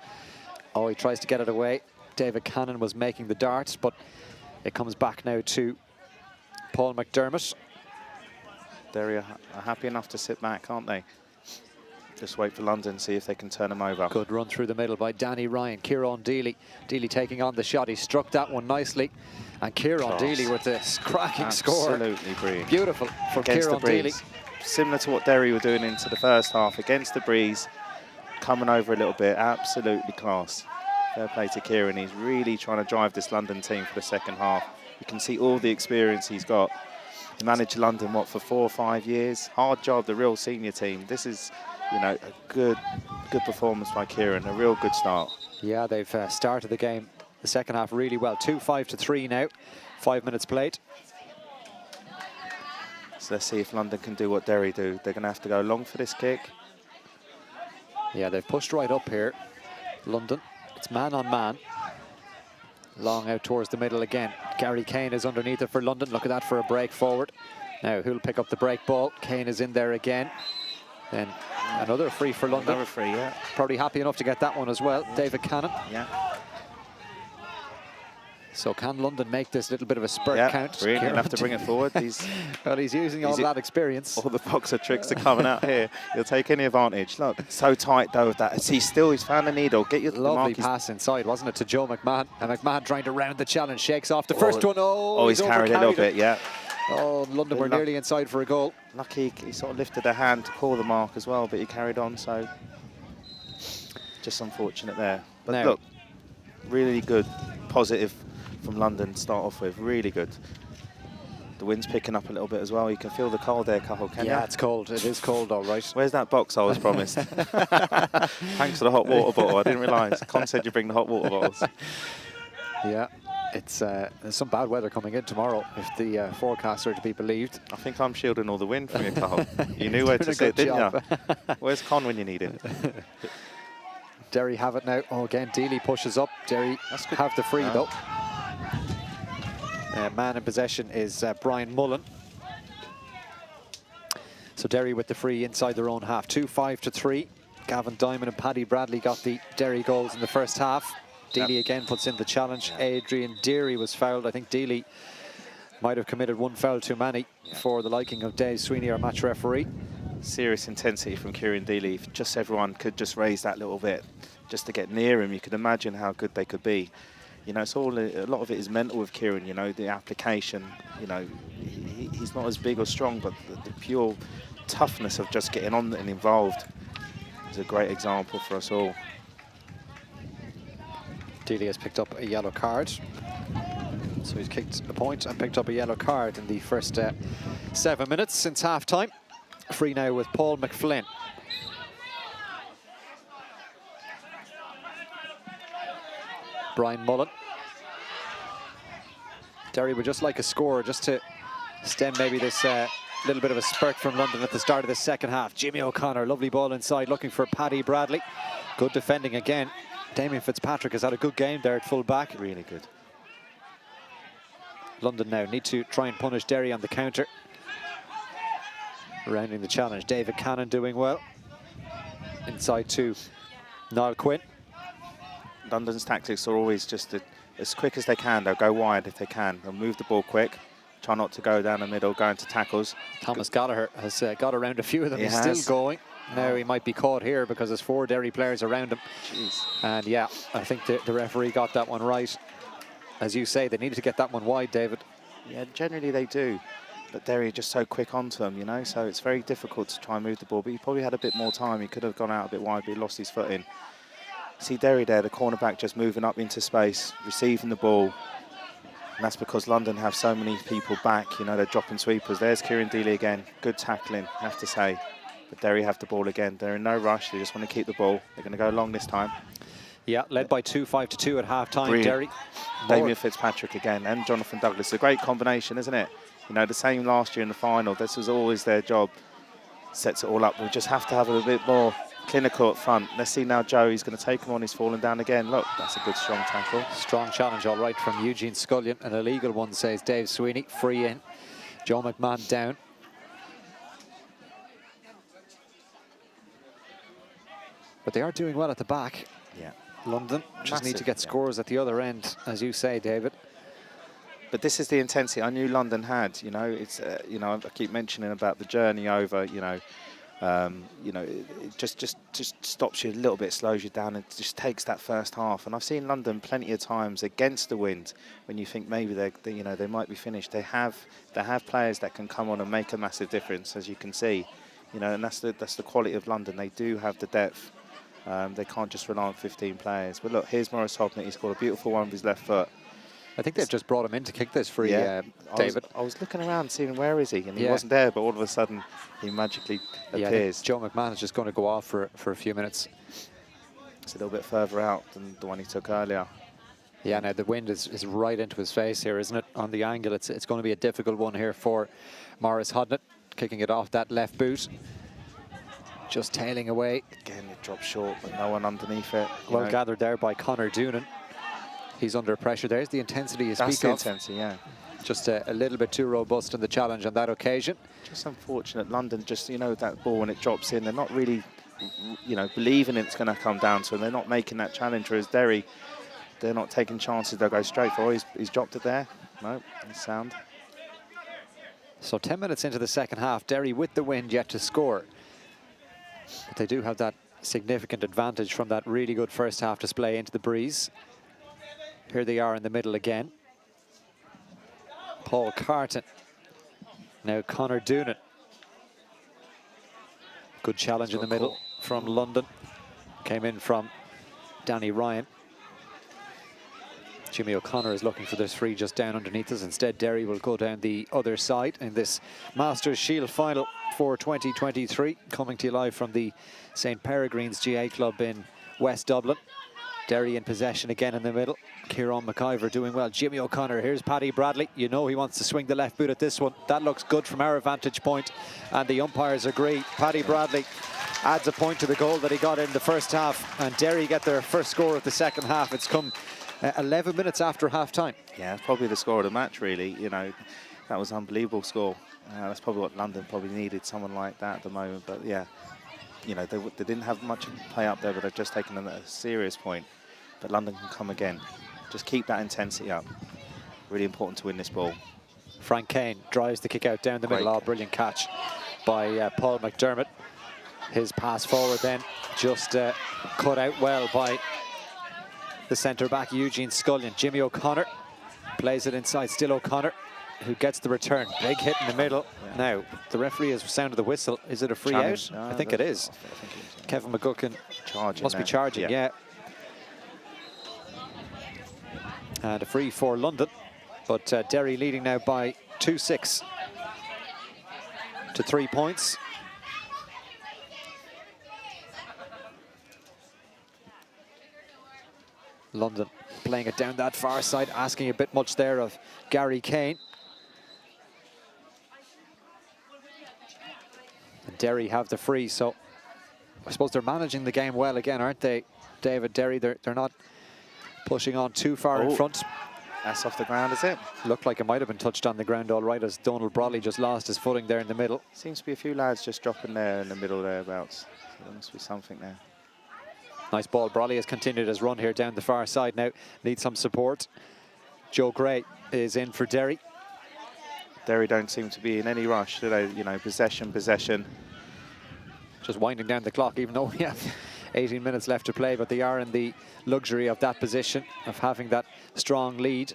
Oh, he tries to get it away. David Cannon was making the dart, but it comes back now to Paul McDermott. Derry are happy enough to sit back, aren't they? Just wait for London, see if they can turn them over. Good run through the middle by Danny Ryan. Kieran Deely. Deely taking on the shot. He struck that one nicely. And Kieran Deely with this cracking score. Absolutely brilliant. Beautiful from Kieran Deely. Similar to what Derry were doing into the first half. Against the breeze, coming over a little bit. Absolutely class. Fair play to Kieran. He's really trying to drive this London team for the second half. You can see all the experience he's got. He managed London, what, for 4 or 5 years? Hard job, the real senior team. This is, you know, a good performance by Kieran, a real good start. Yeah, they've started the game, the second half, really well. 2-5 to 3 now, 5 minutes played. So let's see if London can do what Derry do. They're going to have to go long for this kick. Yeah, they've pushed right up here, London. It's man on man. Long out towards the middle again. Gary Kane is underneath it for London. Look at that for a break forward. Now, who'll pick up the break ball? Kane is in there again. Then another free for London. Another free, yeah. Probably happy enough to get that one as well. David Cannon. Yeah. So can London make this little bit of a spurt count? Really going to have to bring it forward. Well, he's using all that experience. All the boxer tricks are coming out here. He'll take any advantage. Look, so tight though with that. He's found the needle. Get your lovely pass inside, wasn't it, to Joe McMahon? And McMahon trying to round the challenge, shakes off the first one. Oh, he's carried it a little bit, yeah. Oh, London were nearly inside for a goal. Lucky he sort of lifted a hand to call the mark as well, but he carried on, so just unfortunate there. But now, look, really good, positive from London to start off with, really good. The wind's picking up a little bit as well. You can feel the cold there, Cahill, can you? Yeah, it's cold. It is cold, all right. Where's that box I was promised? Thanks for the hot water bottle. I didn't realise. Con said you bring the hot water bottles. Yeah, it's there's some bad weather coming in tomorrow, if the forecasts are to be believed. I think I'm shielding all the wind from you, Cahill. You knew where to sit, didn't you? Where's Con when you need him? Derry have it now. Oh, again, Deely pushes up. Derry have the free, though. Man in possession is Brian Mullen. So Derry with the free inside their own half. 2-5-3. Gavin Diamond and Paddy Bradley got the Derry goals in the first half. Deely again puts in the challenge. Adrian Deary was fouled. I think Deely might have committed one foul too many for the liking of Dave Sweeney, our match referee. Serious intensity from Kieran Deely. If just everyone could just raise that little bit just to get near him, you could imagine how good they could be. You know, it's all, a lot of it is mental with Kieran, you know, the application, you know, he's not as big or strong, but the pure toughness of just getting on and involved is a great example for us all. Deely has picked up a yellow card. So he's kicked a point and picked up a yellow card in the first 7 minutes since half-time. Free now with Paul McFlynn. Brian Mullen. Derry would just like a score just to stem maybe this little bit of a spurt from London at the start of the second half. Jimmy O'Connor, lovely ball inside, looking for Paddy Bradley. Good defending again. Damien Fitzpatrick has had a good game there at full back. Really good. London now need to try and punish Derry on the counter. Rounding the challenge, David Cannon doing well. Inside to Niall Quinn. London's tactics are always just as quick as they can. They'll go wide if they can. They'll move the ball quick. Try not to go down the middle, go into tackles. Thomas Gallagher has got around a few of them. He's still going. Now he might be caught here because there's 4 Derry players around him. Jeez. And yeah, I think the referee got that one right. As you say, they needed to get that one wide, David. Yeah, generally they do. But Derry are just so quick onto them, you know, so it's very difficult to try and move the ball. But he probably had a bit more time. He could have gone out a bit wide, but he lost his footing. See Derry there, the cornerback just moving up into space, receiving the ball. And that's because London have so many people back, you know, they're dropping sweepers. There's Kieran Deely again, good tackling, I have to say. But Derry have the ball again. They're in no rush, they just want to keep the ball. They're going to go long this time. Yeah, led by 2-5-2 at half-time, Derry. Damien Fitzpatrick again and Jonathan Douglas. A great combination, isn't it? You know, the same last year in the final. This was always their job. Sets it all up. We just have to have a bit more clinical up front. Let's see now Joe, he's going to take him on, he's falling down again. Look, that's a good strong tackle. Strong challenge, all right, from Eugene Scullion. An illegal one, says Dave Sweeney. Free in. Joe McMahon down. But they are doing well at the back. Yeah. London just need to get scores at the other end, as you say, David. But this is the intensity I knew London had. You know, it's you know, I keep mentioning about the journey over. You know, it just stops you a little bit, slows you down, and just takes that first half. And I've seen London plenty of times against the wind when you think maybe they might be finished. They have players that can come on and make a massive difference, as you can see. You know, and that's the quality of London. They do have the depth. They can't just rely on 15 players. But look, here's Morris Hobnett. He scored a beautiful one with his left foot. I think they've just brought him in to kick this free, David. I was looking around, seeing where is he, and he wasn't there, but all of a sudden he magically appears. Joe McMahon is just going to go off for a few minutes. It's a little bit further out than the one he took earlier. Yeah, now the wind is right into his face here, isn't it? On the angle, it's going to be a difficult one here for Morris Hobnett, kicking it off that left boot. Just tailing away. Again, it dropped short, but no one underneath it. Well gathered there by Conor Doonan. He's under pressure. There's the intensity you speak of. That's the intensity, yeah. Just a little bit too robust in the challenge on that occasion. Just unfortunate. London, just, you know, that ball when it drops in, they're not really, you know, believing it's going to come down to them. They're not making that challenge. Whereas Derry, they're not taking chances. They'll go straight for. He's dropped it there. No, it's sound. So 10 minutes into the second half, Derry with the wind yet to score. But they do have that significant advantage from that really good first half display into the breeze. Here they are in the middle again. Paul Carton. Now Conor Doonan. Good challenge in the middle from London. Came in from Danny Ryan. Jimmy O'Connor is looking for this free just down underneath us. Instead, Derry will go down the other side in this Masters Shield final for 2023. Coming to you live from the St. Peregrines GA Club in West Dublin. Derry in possession again in the middle. Kieran McIver doing well. Jimmy O'Connor. Here's Paddy Bradley. You know he wants to swing the left boot at this one. That looks good from our vantage point, and the umpires agree. Paddy Bradley adds a point to the goal that he got in the first half, and Derry get their first score of the second half. It's come 11 minutes after half-time. Yeah, probably the score of the match, really. You know, That was an unbelievable score. That's probably what London probably needed, someone like that at the moment. But yeah, you know, they didn't have much play up there, but they've just taken a serious point. But London can come again. Just keep that intensity up. Really important to win this ball. Frank Kane drives the kick out down the middle. Oh, brilliant catch by Paul McDermott. His pass forward then just cut out well by the centre-back, Eugene Scullion. Jimmy O'Connor plays it inside, still O'Connor, who gets the return. Big hit in the middle. Yeah. Now, the referee has sounded the whistle. Is it a free out? No, I think it is. Kevin McGuckin must be charging, yeah. And a free for London. But Derry leading now by 2-6 to 3 points. London playing it down that far side, asking a bit much there of Gary Kane. And Derry have the free, so I suppose they're managing the game well again, aren't they, David? Derry, they're not pushing on too far in front. That's off the ground, is it? Looked like it might have been touched on the ground all right, as Donald Brodley just lost his footing there in the middle. Seems to be a few lads just dropping there in the middle thereabouts. So there must be something there. Nice ball. Brodley has continued his run here down the far side now. Needs some support. Joe Gray is in for Derry. Derry don't seem to be in any rush, do they? You know, possession. Just winding down the clock, even though we have 18 minutes left to play, but they are in the luxury of that position, of having that strong lead.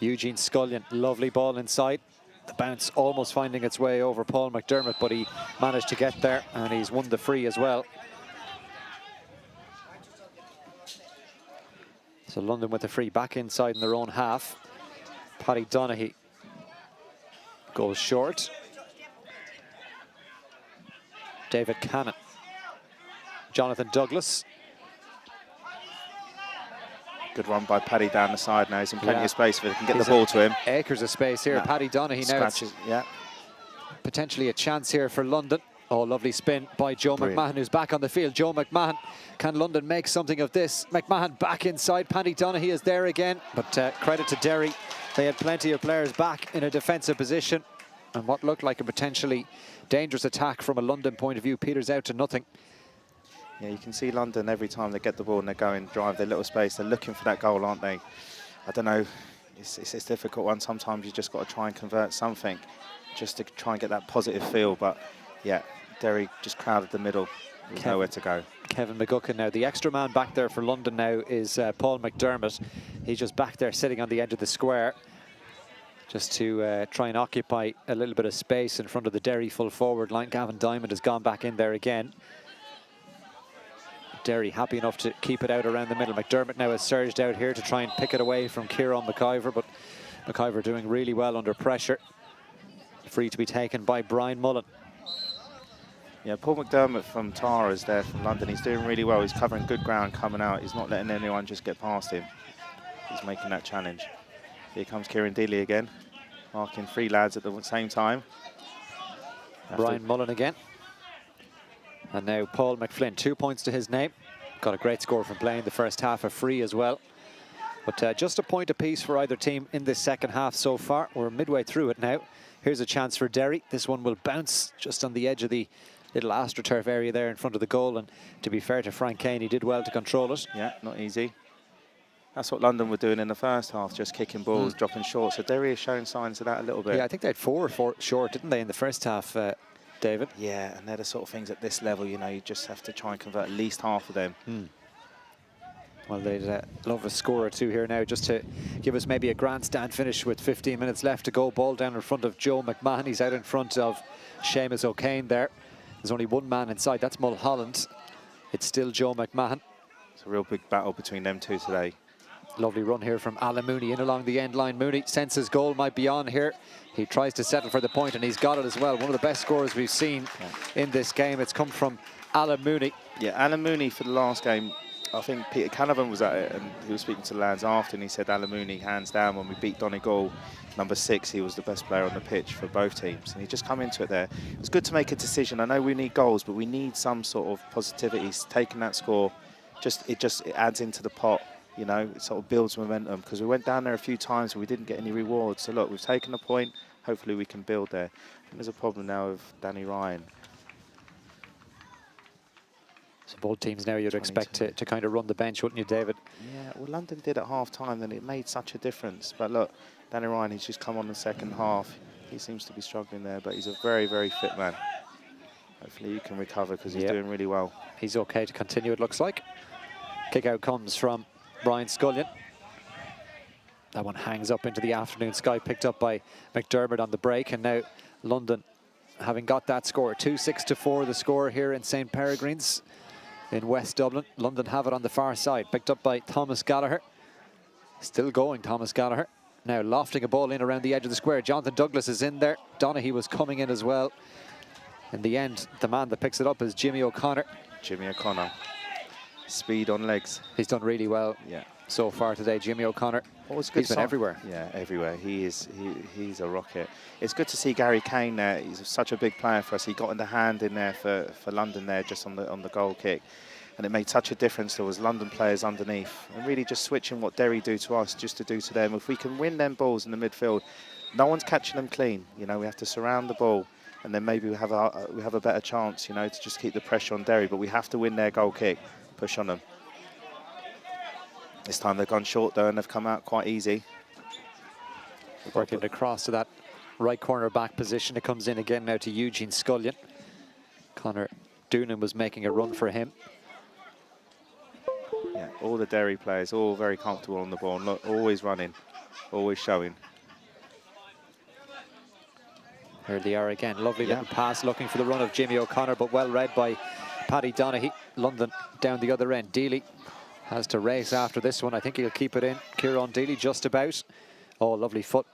Eugene Scullion, lovely ball inside. The bounce almost finding its way over Paul McDermott, but he managed to get there, and he's won the free as well. So London with the free back inside in their own half. Paddy Donaghy goes short. David Cannon. Jonathan Douglas. Good run by Paddy down the side now. He's in plenty of space if he can get the ball to him. Acres of space here. Paddy Donaghy now. Yeah. Potentially a chance here for London. Oh, lovely spin by Joe McMahon, who's back on the field. Joe McMahon, can London make something of this? McMahon back inside. Paddy Donaghy is there again. But credit to Derry. They had plenty of players back in a defensive position. And what looked like a potentially dangerous attack from a London point of view peters out to nothing. Yeah, you can see London every time they get the ball and they go and drive their little space. They're looking for that goal, aren't they? I don't know. It's a difficult one. Sometimes you just got to try and convert something just to try and get that positive feel. But yeah, Derry just crowded the middle. There's nowhere to go. Kevin McGuckin now. The extra man back there for London now is Paul McDermott. He's just back there sitting on the edge of the square, just to try and occupy a little bit of space in front of the Derry full forward line. Gavin Diamond has gone back in there again. Derry happy enough to keep it out around the middle. McDermott now has surged out here to try and pick it away from Kieran McIver, but McIver doing really well under pressure. Free to be taken by Brian Mullen. Yeah, Paul McDermott from Tara is there from London. He's doing really well. He's covering good ground coming out. He's not letting anyone just get past him. He's making that challenge. Here comes Kieran Dealey again, marking three lads at the same time. Brian Mullen again. And now Paul McFlynn, 2 points to his name. Got a great score from playing the first half, a free as well. But just a point apiece for either team in this second half so far. We're midway through it now. Here's a chance for Derry. This one will bounce just on the edge of the little AstroTurf area there in front of the goal. And to be fair to Frank Kane, he did well to control it. Yeah, not easy. That's what London were doing in the first half, just kicking balls, dropping short. So Derry is showing signs of that a little bit. Yeah, I think they had four short, didn't they, in the first half, David? Yeah, and they're the sort of things at this level, you know, you just have to try and convert at least half of them. Well, they'd love a score or two here now just to give us maybe a grandstand finish with 15 minutes left to go. Ball down in front of Joe McMahon. He's out in front of Seamus O'Kane there. There's only one man inside. That's Mulholland. It's still Joe McMahon. It's a real big battle between them two today. Lovely run here from Alan Mooney in along the end line. Mooney senses goal might be on here. He tries to settle for the point, and he's got it as well. One of the best scorers we've seen in this game. It's come from Alan Mooney. Yeah, Alan Mooney for the last game. I think Peter Canavan was at it, and he was speaking to the lads after, and he said Alan Mooney, hands down, when we beat Donegal, number 6, he was the best player on the pitch for both teams. And he just come into it there. It was good to make a decision. I know we need goals, but we need some sort of positivity. Taking that score, it adds into the pot. you know, it sort of builds momentum, because we went down there a few times and we didn't get any rewards. So look, we've taken a point. Hopefully we can build there. And there's a problem now with Danny Ryan. So both teams now you'd expect to kind of run the bench, wouldn't you, David? Yeah, well, London did at half-time, and it made such a difference. But look, Danny Ryan, he's just come on the second half. He seems to be struggling there, but he's a very, very fit man. Hopefully he can recover, because he's doing really well. He's okay to continue, it looks like. Kick out comes from Brian Scullion. That one hangs up into the afternoon sky, picked up by McDermott on the break, and now London having got that score. 2-6-4 the score here in St. Peregrines in West Dublin. London have it on the far side, picked up by Thomas Gallagher. Still going, Thomas Gallagher. Now lofting a ball in around the edge of the square. Jonathan Douglas is in there. Donaghy was coming in as well. In the end, the man that picks it up is Jimmy O'Connor. Jimmy O'Connor. Speed on legs. He's done really well so far today, Jimmy O'Connor. He's been everywhere. Yeah, everywhere. He's a rocket. It's good to see Gary Kane there. He's such a big player for us. He got in the hand in there for London there, just on the goal kick. And it made such a difference. There was London players underneath. And really just switching what Derry do to us, just to do to them. If we can win them balls in the midfield, no one's catching them clean. You know, we have to surround the ball. And then maybe we have a better chance, you know, to just keep the pressure on Derry. But we have to win their goal kick. Push on them. This time they've gone short though, and they've come out quite easy. Working across to that right corner back position. It comes in again now to Eugene Scullion. Conor Doonan was making a run for him. Yeah, all the Derry players, all very comfortable on the ball, look, always running, always showing. Here they are again. Lovely little pass, looking for the run of Jimmy O'Connor, but well read by Paddy Donaghy. London down the other end. Deely has to race after this one. I think he'll keep it in. Kieran Deely just about. Oh, lovely foot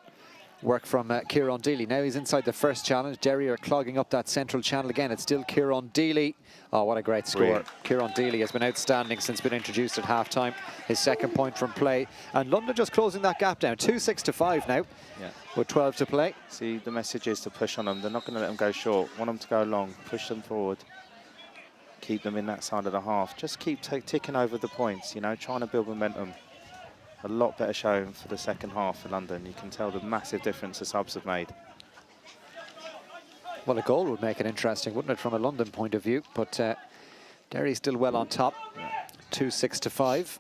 work from Kieran Deely. Now he's inside the first challenge. Derry are clogging up that central channel again. It's still Kieran Deely. Oh, what a great score. Brilliant. Kieran Deely has been outstanding since been introduced at half-time. His second point from play. And London just closing that gap down. 2-6-5 now, with 12 to play. See, the message is to push on them. They're not going to let them go short. Want them to go long. Push them forward. Keep them in that side of the half. Just keep ticking over the points, you know, trying to build momentum. A lot better showing for the second half for London. You can tell the massive difference the subs have made. Well, a goal would make it interesting, wouldn't it, from a London point of view? But Derry's still well on top. 2-6-5.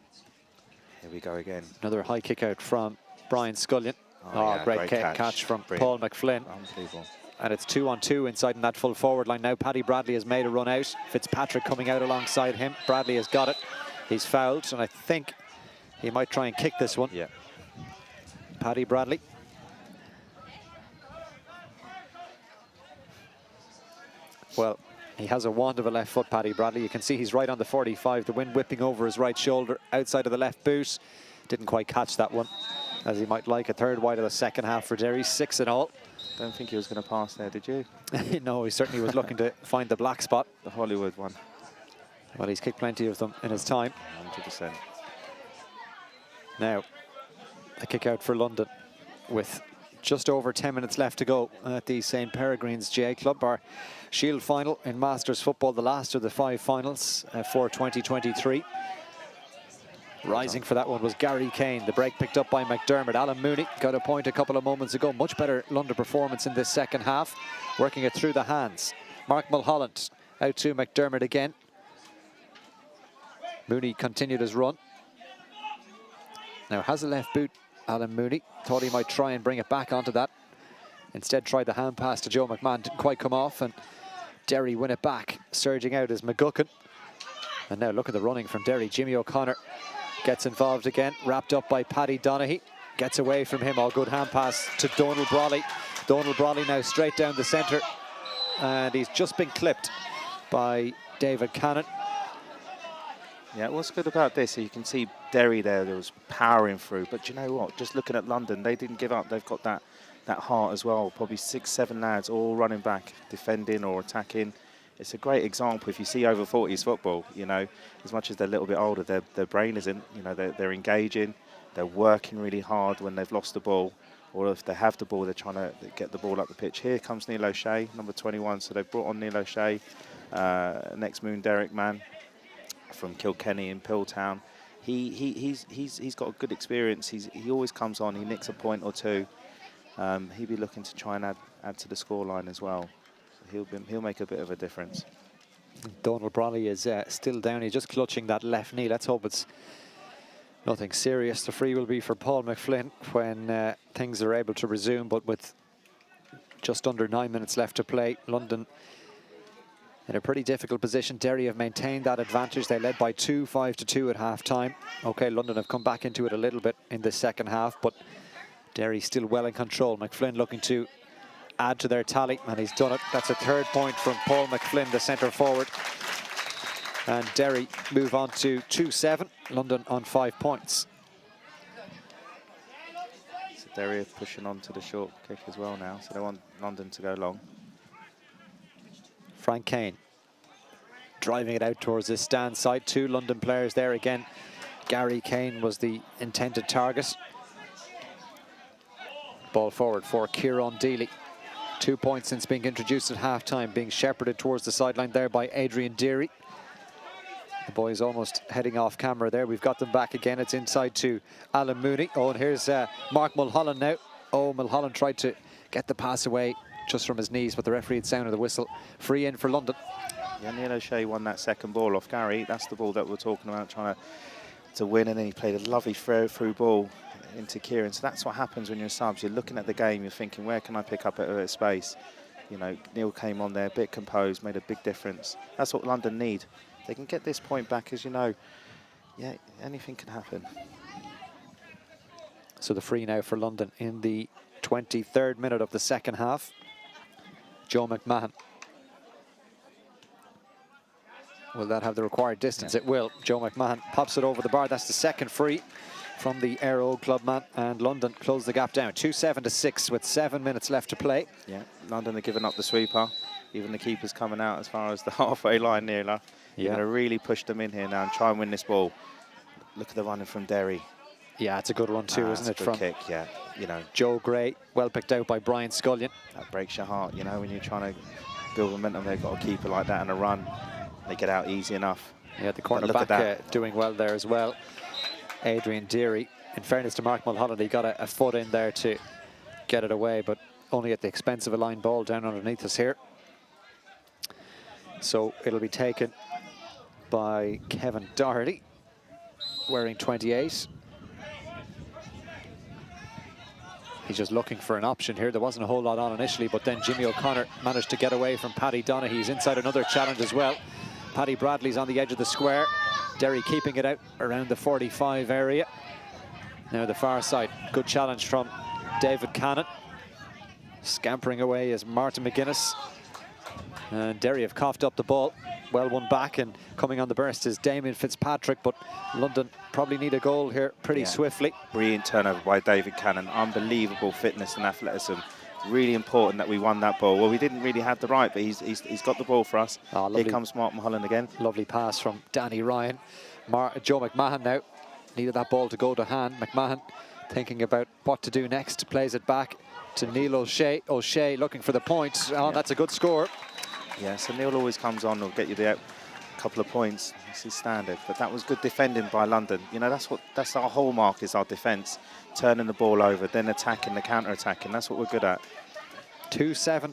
Here we go again. Another high kick out from Brian Scullion. Oh, great catch from Paul McFlynn. Unbelievable. And it's 2-on-2 inside in that full forward line now. Paddy Bradley has made a run out. Fitzpatrick coming out alongside him. Bradley has got it. He's fouled, and I think he might try and kick this one. Yeah. Paddy Bradley. Well, he has a wand of a left foot, Paddy Bradley. You can see he's right on the 45. The wind whipping over his right shoulder, outside of the left boot. Didn't quite catch that one, as he might like. A third wide of the second half for Derry, 6 in all. Don't think he was going to pass there, did you? No, he certainly was looking to find the black spot. The Hollywood one. Well, he's kicked plenty of them in his time. 100%. Now, a kick out for London with just over 10 minutes left to go at the St. Peregrines GA Club. Our Shield final in Masters football, the last of the 5 finals for 2023. Rising for that one was Gary Kane. The break picked up by McDermott. Alan Mooney got a point a couple of moments ago. Much better London performance in this second half. Working it through the hands. Mark Mulholland out to McDermott again. Mooney continued his run. Now has a left boot, Alan Mooney. Thought he might try and bring it back onto that. Instead tried the hand pass to Joe McMahon. Didn't quite come off, and Derry win it back. Surging out is McGuckin. And now look at the running from Derry. Jimmy O'Connor gets involved again, wrapped up by Paddy Donaghy. Gets away from him, all good hand pass to Donald Brawley. Donald Brawley now straight down the centre. And he's just been clipped by David Cannon. Yeah, what's good about this, you can see Derry there was powering through. But do you know what? Just looking at London, they didn't give up. They've got that heart as well. Probably 6, 7 lads all running back, defending or attacking. It's a great example. If you see over 40s football, you know, as much as they're a little bit older, their brain isn't, you know, they're engaging, they're working really hard when they've lost the ball, or if they have the ball, they're trying to get the ball up the pitch. Here comes Neil O'Shea, number 21. So they've brought on Neil O'Shea, next Moon Derrick man from Kilkenny in Pilltown. he's got a good experience. He always comes on. He nicks a point or two. He'll be looking to try and add to the scoreline as well. So he'll make a bit of a difference. Donald Brawley is still down. He's just clutching that left knee. Let's hope it's nothing serious. The free will be for Paul McFlynn when things are able to resume, but with just under 9 minutes left to play, London in a pretty difficult position. Derry have maintained that advantage. They led by 2, 5-2 at half-time. OK, London have come back into it a little bit in the second half, but Derry still well in control. McFlynn looking to add to their tally, and he's done it. That's a 3rd point from Paul McFlynn, the centre forward. And Derry move on to 2-7, London on 5 points. So Derry are pushing on to the short kick as well now, so they want London to go long. Frank Kane driving it out towards this stand side. 2 London players there again. Gary Kane was the intended target. Ball forward for Kieran Deely. 2 points since being introduced at half-time, being shepherded towards the sideline there by Adrian Derry. The boys almost heading off camera there. We've got them back again. It's inside to Alan Mooney. Oh, and here's Mark Mulholland now. Oh, Mulholland tried to get the pass away just from his knees, but the referee had sounded the whistle. Free in for London. Yeah, Neil O'Shea won that second ball off Gary. That's the ball that we're talking about, trying to win, and then he played a lovely through ball into Kieran. So that's what happens when you're subs. You're looking at the game, you're thinking, where can I pick up a bit of space? You know, Neil came on there, a bit composed, made a big difference. That's what London need. They can get this point back, as you know. Yeah, anything can happen. So the free now for London in the 23rd minute of the second half. Joe McMahon. Will that have the required distance? Yeah. It will. Joe McMahon pops it over the bar. That's the second free from the Ayr Old Club man, and London close the gap down. 2-7-6 with 7 minutes left to play. Yeah, London are giving up the sweeper. Even the keeper's coming out as far as the halfway line near enough. You're going to really push them in here now and try and win this ball. Look at the running from Derry. Yeah, it's a good run too, isn't it? From kick, yeah. You know, Joe Gray, well picked out by Brian Scullion. That breaks your heart, you know, when you're trying to build momentum. They've got a keeper like that and a run. They get out easy enough. Yeah, the cornerback doing well there as well. Adrian Derry. In fairness to Mark Mulholland, he got a foot in there to get it away, but only at the expense of a line ball down underneath us here. So it'll be taken by Kevin Doherty, wearing 28. He's just looking for an option here. There wasn't a whole lot on initially, but then Jimmy O'Connor managed to get away from Paddy Donaghy. He's inside another challenge as well. Paddy Bradley's on the edge of the square. Derry keeping it out around the 45 area. Now the far side, good challenge from David Cannon. Scampering away is Martin McGuinness. And Derry have coughed up the ball. Well won back, and coming on the burst is Damien Fitzpatrick, but London probably need a goal here pretty swiftly. Brilliant turnover by David Cannon. Unbelievable fitness and athleticism. Really important that we won that ball. Well, we didn't really have the right, but he's got the ball for us. Oh, here comes Mark Mulholland again. Lovely pass from Danny Ryan. Joe McMahon now needed that ball to go to hand. McMahon thinking about what to do next. Plays it back to Neil O'Shea. O'Shea looking for the point. Oh, that's a good score. Yeah, so Neil always comes on, will get you the couple of points. This is standard, but that was good defending by London. You know, that's our hallmark, is our defence, turning the ball over, then attacking, the counter-attacking. That's what we're good at. 7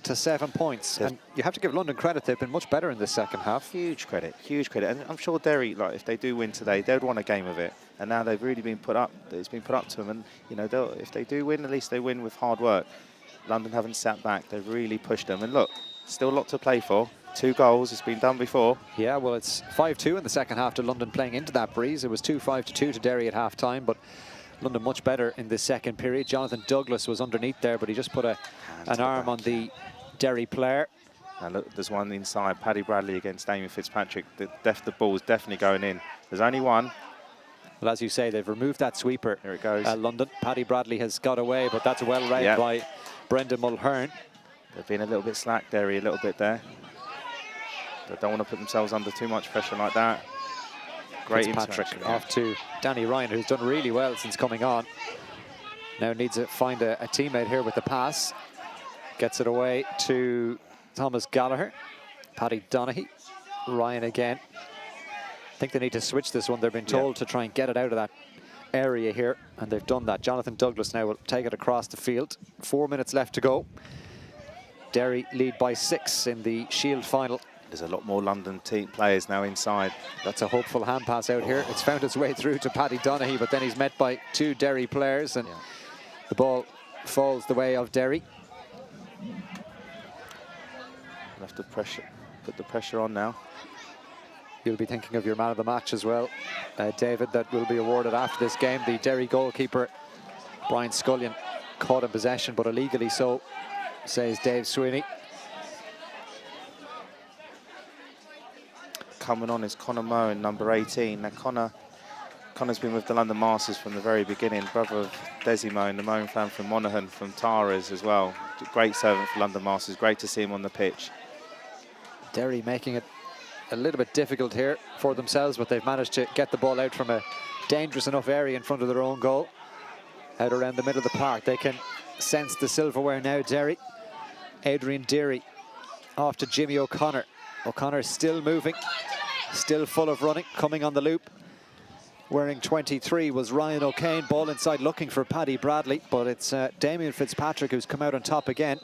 points, and you have to give London credit. They've been much better in the second half. Huge credit, and I'm sure Derry, like, if they do win today, they'd want a game of it. And now they've really been put up. It's been put up to them, and you know, if they do win, at least they win with hard work. London haven't sat back. They've really pushed them, and look. Still a lot to play for. 2 goals, it's been done before. Yeah, well, it's 5-2 in the second half to London playing into that breeze. It was 5-2 to Derry at half-time, but London much better in the second period. Jonathan Douglas was underneath there, but he just put an arm on the Derry player. Now look, there's one inside. Paddy Bradley against Damien Fitzpatrick. The ball is definitely going in. There's only one. Well, as you say, they've removed that sweeper. There it goes. London. Paddy Bradley has got away, but that's well read by Brendan Mulhern. They've been a little bit slack, Derry, a little bit there. They don't want to put themselves under too much pressure like that. Great Patrick off to Danny Ryan, who's done really well since coming on. Now needs to find a teammate here with the pass. Gets it away to Thomas Gallagher. Paddy Donaghy. Ryan again. I think they need to switch this one. They've been told to try and get it out of that area here, and they've done that. Jonathan Douglas now will take it across the field. 4 minutes left to go. Derry lead by 6 in the Shield final. There's a lot more London team players now inside. That's a hopeful hand pass out here. It's found its way through to Paddy Donaghy, but then he's met by 2 Derry players, and the ball falls the way of Derry. We'll have to put the pressure on now. You'll be thinking of your man of the match as well, David, that will be awarded after this game. The Derry goalkeeper, Brian Scullion, caught in possession, but illegally so, says Dave Sweeney. Coming on is Conor Moen, number 18. Now Conor's been with the London Masters from the very beginning, brother of Desi Moen, the Moen fan from Monaghan, from Tara's as well. Great servant for London Masters, great to see him on the pitch. Derry making it a little bit difficult here for themselves, but they've managed to get the ball out from a dangerous enough area in front of their own goal. Out around the middle of the park, they can sense the silverware now, Derry. Adrian Deary off to Jimmy O'Connor. O'Connor still moving, still full of running, coming on the loop. Wearing 23 was Ryan O'Kane, ball inside looking for Paddy Bradley, but it's Damien Fitzpatrick who's come out on top again.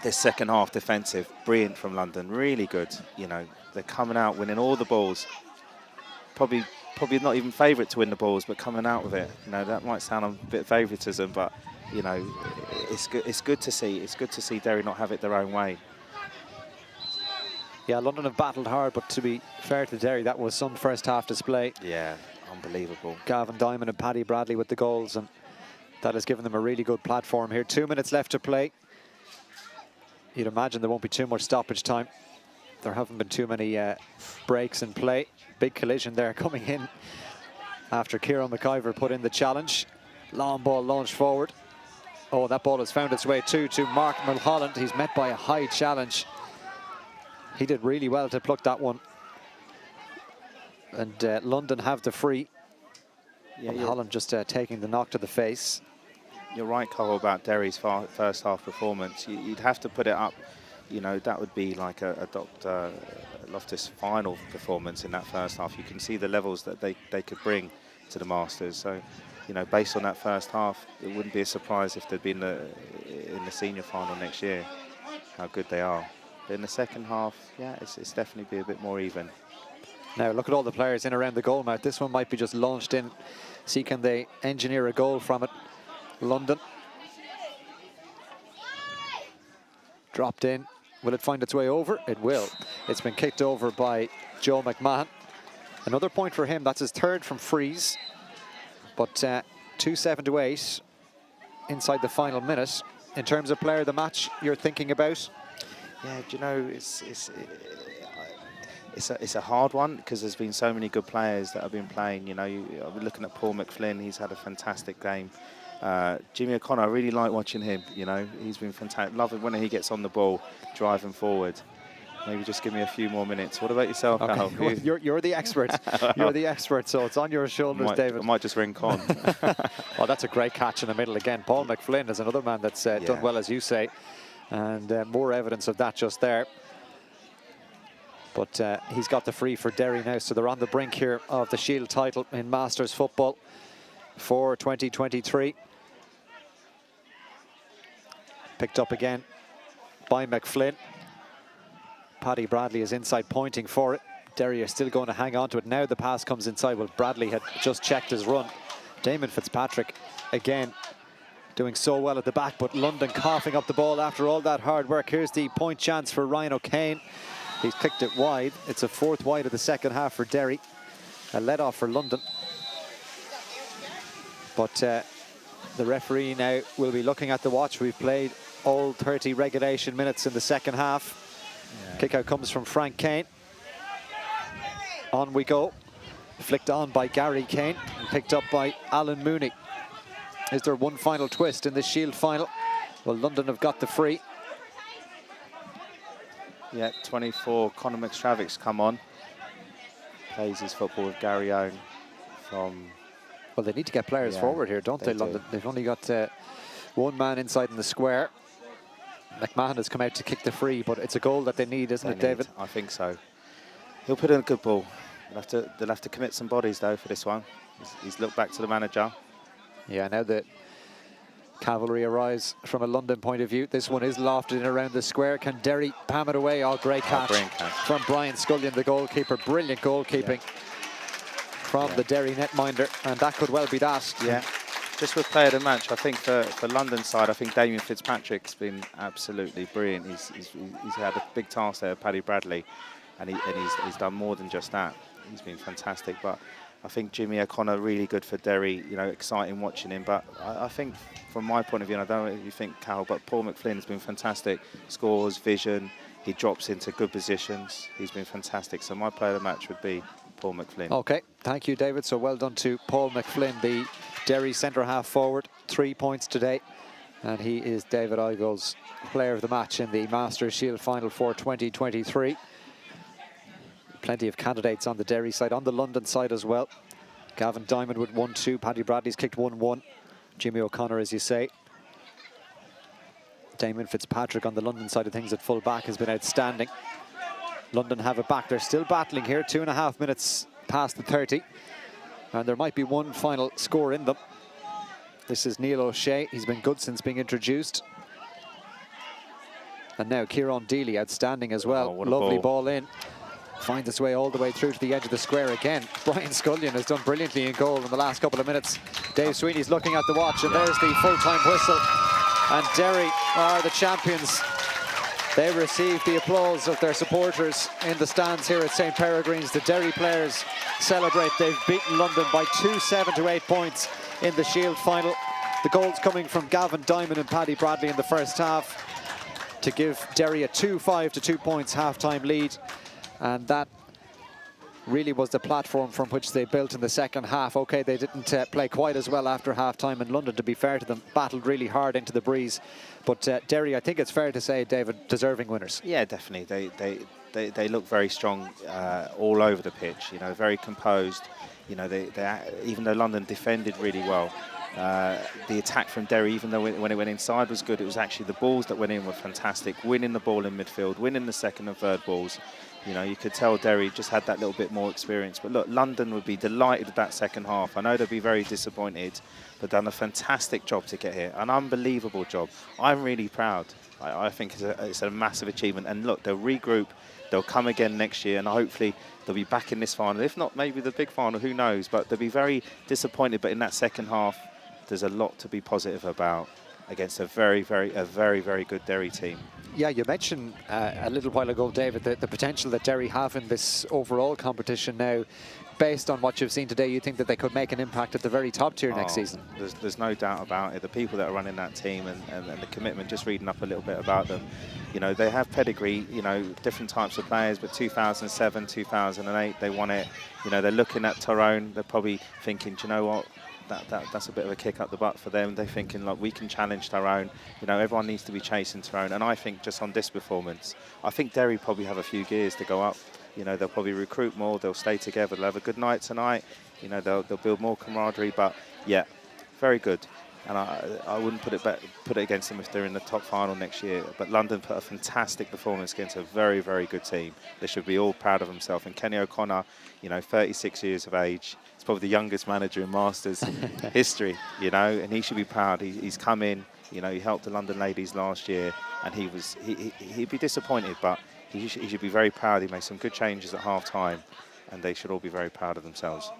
This second half defensive, brilliant from London, really good. You know, they're coming out, winning all the balls. Probably not even favourite to win the balls, but coming out with it. You know, that might sound a bit favouritism, but you know, it's good. It's good to see. It's good to see Derry not have it their own way. Yeah, London have battled hard, but to be fair to Derry, that was some first half display. Yeah, unbelievable. Gavin Diamond and Paddy Bradley with the goals, and that has given them a really good platform here. 2 minutes left to play. You'd imagine there won't be too much stoppage time. There haven't been too many breaks in play. Big collision there coming in after Kieran McIver put in the challenge. Long ball launched forward. Oh, that ball has found its way to Mark Mulholland. He's met by a high challenge. He did really well to pluck that one. And London have the free. Mulholland just taking the knock to the face. You're right, Carl, about Derry's first half performance. You'd have to put it up, you know, that would be like a Dr. Loftus final performance in that first half. You can see the levels that they could bring to the Masters. So, you know, based on that first half, it wouldn't be a surprise if they'd be in the senior final next year, how good they are. But in the second half, yeah, it's definitely be a bit more even. Now look at all the players in around the goal mouth. This one might be just launched in. See, can they engineer a goal from it? London. Dropped in. Will it find its way over? It will. It's been kicked over by Joe McMahon. Another point for him. That's his third from frees. But 2:07 inside the final minute. In terms of player of the match, you're thinking about? Yeah, do you know, it's a hard one because there's been so many good players that have been playing. You know, I've been looking at Paul McFlynn. He's had a fantastic game. Jimmy O'Connor, I really like watching him. You know, he's been fantastic. Love it when he gets on the ball, driving forward. Maybe just give me a few more minutes. What about yourself, okay. Al? You're the expert. You're the expert, so it's on your shoulders, David. I might just ring Con. Oh, that's a great catch in the middle again. Paul McFlynn is another man that's done well, as you say. And more evidence of that just there. But he's got the free for Derry now, so they're on the brink here of the Shield title in Masters football for 2023. Picked up again by McFlynn. Paddy Bradley is inside pointing for it. Derry are still going to hang on to it. Now the pass comes inside. Well, Bradley had just checked his run. Damon Fitzpatrick again doing so well at the back, but London coughing up the ball after all that hard work. Here's the point chance for Ryan O'Kane. He's kicked it wide. It's a fourth wide of the second half for Derry. A let off for London. But the referee now will be looking at the watch. We've played all 30 regulation minutes in the second half. Kick out comes from Frank Kane. On we go. Flicked on by Gary Kane and picked up by Alan Mooney. Is there one final twist in this Shield final? Well, London have got the free. Yeah, 24, Conor McStravick's come on. Plays his football with Gary Owen from... Well, they need to get players forward here, don't they, London? They've only got one man inside in the square. McMahon has come out to kick the free, but it's a goal that they need, isn't it, David? I think so. He'll put in a good ball. They'll have to commit some bodies, though, for this one. He's looked back to the manager. Yeah, now the cavalry arrives from a London point of view. This one is lofted in around the square. Can Derry palm it away? Oh, great catch, from Brian Scullion, the goalkeeper. Brilliant goalkeeping from the Derry netminder, and that could well be that. Yeah. Just with player of the match, I think for London's side, I think Damien Fitzpatrick's been absolutely brilliant. He's had a big task there, Paddy Bradley, and he's done more than just that. He's been fantastic. But I think Jimmy O'Connor really good for Derry. You know, exciting watching him. But I think from my point of view, and I don't know what you think, Carol, but Paul McFlynn has been fantastic. Scores, vision. He drops into good positions. He's been fantastic. So my player of the match would be Paul McFlynn. Okay, thank you, David. So well done to Paul McFlynn, the Derry centre-half forward. 3 points today. And he is David Igo's player of the match in the Masters Shield final for 2023. Plenty of candidates on the Derry side, on the London side as well. Gavin Diamond with 1-2. Paddy Bradley's kicked 1-1. Jimmy O'Connor, as you say. Damien Fitzpatrick on the London side of things at full back has been outstanding. London have it back. They're still battling here. 2.5 minutes past the 30. And there might be one final score in them. This is Neil O'Shea. He's been good since being introduced. And now Kieran Deely, outstanding as well. Oh, lovely ball in. Finds its way all the way through to the edge of the square again. Brian Scullion has done brilliantly in goal in the last couple of minutes. Dave Sweeney's looking at the watch, and there's the full-time whistle. And Derry are the champions. They receive the applause of their supporters in the stands here at St. Peregrines. The Derry players celebrate. They've beaten London by 2-7 to 8 points in the Shield final. The goals coming from Gavin Diamond and Paddy Bradley in the first half to give Derry a 2-5 to 2 points half-time lead. And that really was the platform from which they built in the second half. Okay, they didn't play quite as well after half-time in London, to be fair to them. Battled really hard into the breeze. But Derry, I think it's fair to say, David, deserving winners. Yeah, definitely. They look very strong all over the pitch. You know, very composed. You know, even though London defended really well, the attack from Derry, even though when it went inside was good, it was actually the balls that went in were fantastic. Winning the ball in midfield, winning the second and third balls. You know, you could tell Derry just had that little bit more experience. But look, London would be delighted with that second half. I know they'll be very disappointed, but done a fantastic job to get here. An unbelievable job. I'm really proud. I think it's a massive achievement. And look, they'll regroup. They'll come again next year, and hopefully they'll be back in this final. If not, maybe the big final, who knows? But they'll be very disappointed. But in that second half, there's a lot to be positive about against a very, very good Derry team. Yeah, you mentioned a little while ago, David, the potential that Derry have in this overall competition now. Based on what you've seen today, you think that they could make an impact at the very top tier next season? There's no doubt about it. The people that are running that team and the commitment, just reading up a little bit about them, you know, they have pedigree, you know, different types of players, but 2007, 2008, they won it. You know, they're looking at Tyrone, they're probably thinking, do you know what? That's a bit of a kick up the butt for them. They're thinking, like, we can challenge Tyrone. You know, everyone needs to be chasing Tyrone. And I think just on this performance, I think Derry probably have a few gears to go up. You know, they'll probably recruit more. They'll stay together. They'll have a good night tonight. You know, they'll build more camaraderie. But yeah, very good. And I wouldn't put it against them if they're in the top final next year. But London put a fantastic performance against a very, very good team. They should be all proud of themselves. And Kenny O'Connor, you know, 36 years of age. He's probably the youngest manager in Masters history, you know, and he should be proud. He's come in, you know, he helped the London ladies last year, and he'd be disappointed, but he should be very proud. He made some good changes at half-time, and they should all be very proud of themselves.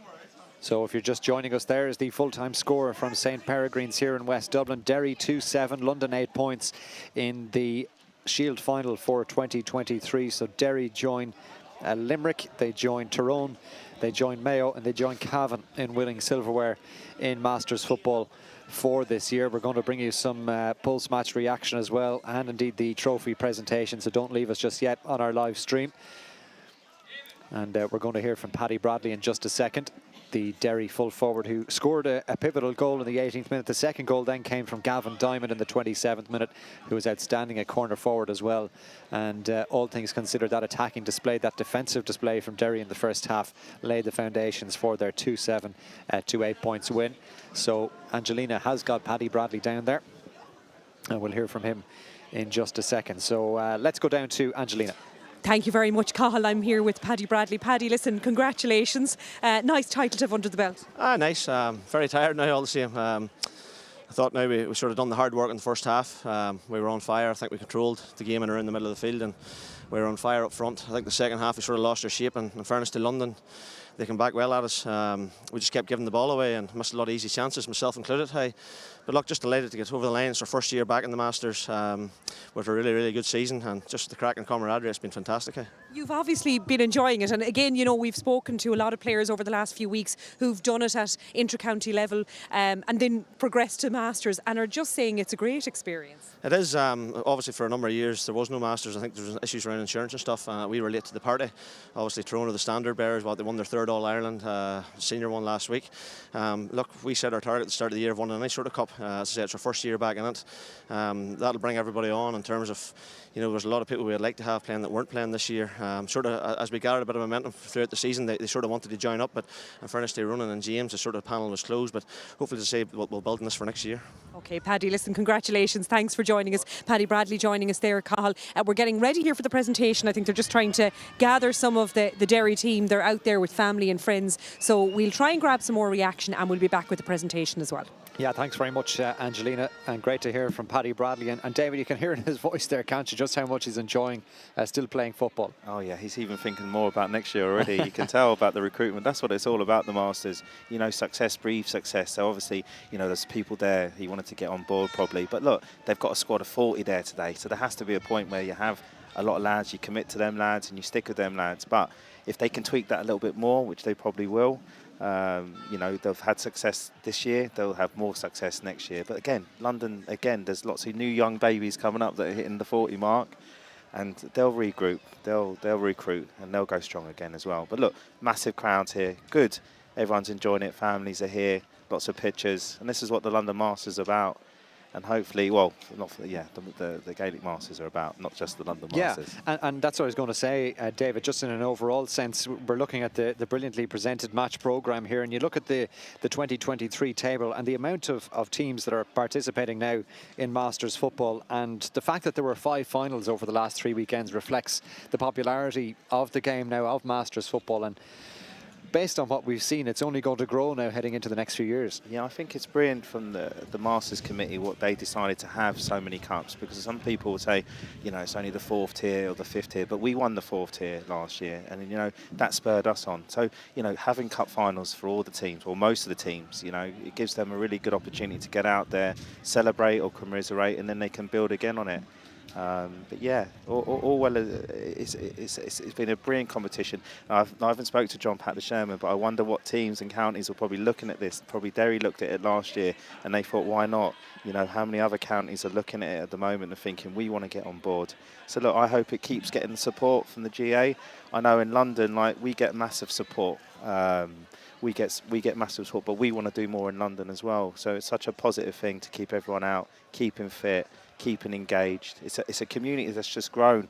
So if you're just joining us, there is the full-time score from St. Peregrines here in West Dublin. Derry 2-7, London 8 points in the Shield final for 2023. So Derry join Limerick, they join Tyrone, they join Mayo, and they join Cavan in winning silverware in Masters football for this year. We're going to bring you some post-match reaction as well, and indeed the trophy presentation, so don't leave us just yet on our live stream. And we're going to hear from Paddy Bradley in just a second, the Derry full forward who scored a pivotal goal in the 18th minute. The second goal then came from Gavin Diamond in the 27th minute, who was outstanding at corner forward as well. And all things considered, that attacking display, that defensive display from Derry in the first half laid the foundations for their 2-7 to 8 points win. So Angelina has got Paddy Bradley down there, and we'll hear from him in just a second. So let's go down to Angelina. Thank you very much, Cathal. I'm here with Paddy Bradley. Paddy, listen, congratulations. Nice title to have under the belt. Nice. Very tired now all the same. I thought now we sort of done the hard work in the first half. We were on fire. I think we controlled the game and around the middle of the field, and we were on fire up front. I think the second half we sort of lost our shape, and in fairness to London, they came back well at us. We just kept giving the ball away and missed a lot of easy chances, myself included. But look, just delighted to get over the line. It's our first year back in the Masters with a really, really good season, and just the crack and camaraderie. It's been fantastic. You've obviously been enjoying it, and again, you know, we've spoken to a lot of players over the last few weeks who've done it at inter-county level and then progressed to Masters and are just saying it's a great experience. It is. Obviously, for a number of years there was no Masters. I think there was issues around insurance and stuff. We were late to the party. Obviously, Tyrone are the standard bearers. They won their third All-Ireland senior one last week. Look, we set our target at the start of the year of winning any sort of cup. As I say, it's our first year back in it. That'll bring everybody on in terms of, you know, there's a lot of people we'd like to have playing that weren't playing this year. Sort of as we gathered a bit of momentum throughout the season, they sort of wanted to join up, but in fairness to Ronan and James, the sort of panel was closed. But hopefully, to say we'll build on this for next year. Okay, Paddy, listen, congratulations. Thanks for joining us. Paddy Bradley joining us there, Cathal. We're getting ready here for the presentation. I think they're just trying to gather some of the Derry team. They're out there with family and friends. So we'll try and grab some more reaction, and we'll be back with the presentation as well. Yeah, thanks very much, Angelina, and great to hear from Paddy Bradley. And David, you can hear in his voice there, can't you, just how much he's enjoying still playing football. Oh yeah, he's even thinking more about next year already. You can tell about the recruitment. That's what it's all about, the Masters. You know, success breeds success. So obviously, you know, there's people there he wanted to get on board probably. But look, they've got a squad of 40 there today. So there has to be a point where you have a lot of lads, you commit to them lads and you stick with them lads. But if they can tweak that a little bit more, which they probably will, you know, they've had success this year, they'll have more success next year. But again, London, there's lots of new young babies coming up that are hitting the 40 mark, and they'll regroup, they'll recruit, and they'll go strong again as well. But look, massive crowds here, good, everyone's enjoying it, families are here, lots of pictures, and this is what the London Masters are about. And hopefully, well, not for, the Gaelic Masters are about, not just the London Masters. Yeah, and that's what I was going to say, David, just in an overall sense, we're looking at the brilliantly presented match programme here, and you look at the 2023 table and the amount of teams that are participating now in Masters football, and the fact that there were 5 finals over the last 3 weekends reflects the popularity of the game now, of Masters football. And based on what we've seen, it's only going to grow now heading into the next few years. Yeah, I think it's brilliant from the Masters Committee what they decided to have so many cups, because some people will say, you know, it's only the 4th tier or the 5th tier, but we won the 4th tier last year, and you know, that spurred us on. So, you know, having cup finals for all the teams, or most of the teams, you know, it gives them a really good opportunity to get out there, celebrate or commiserate, and then they can build again on it. But yeah, all well, it's been a brilliant competition. I haven't spoken to John Pat the Sherman, but I wonder what teams and counties are probably looking at this. Probably Derry looked at it last year and they thought, why not? You know, how many other counties are looking at it at the moment and thinking, we want to get on board. So look, I hope it keeps getting the support from the GA. I know in London, like, we get massive support. We get massive support, but we want to do more in London as well. So it's such a positive thing to keep everyone out, keeping fit, keeping engaged. It's a community that's just grown,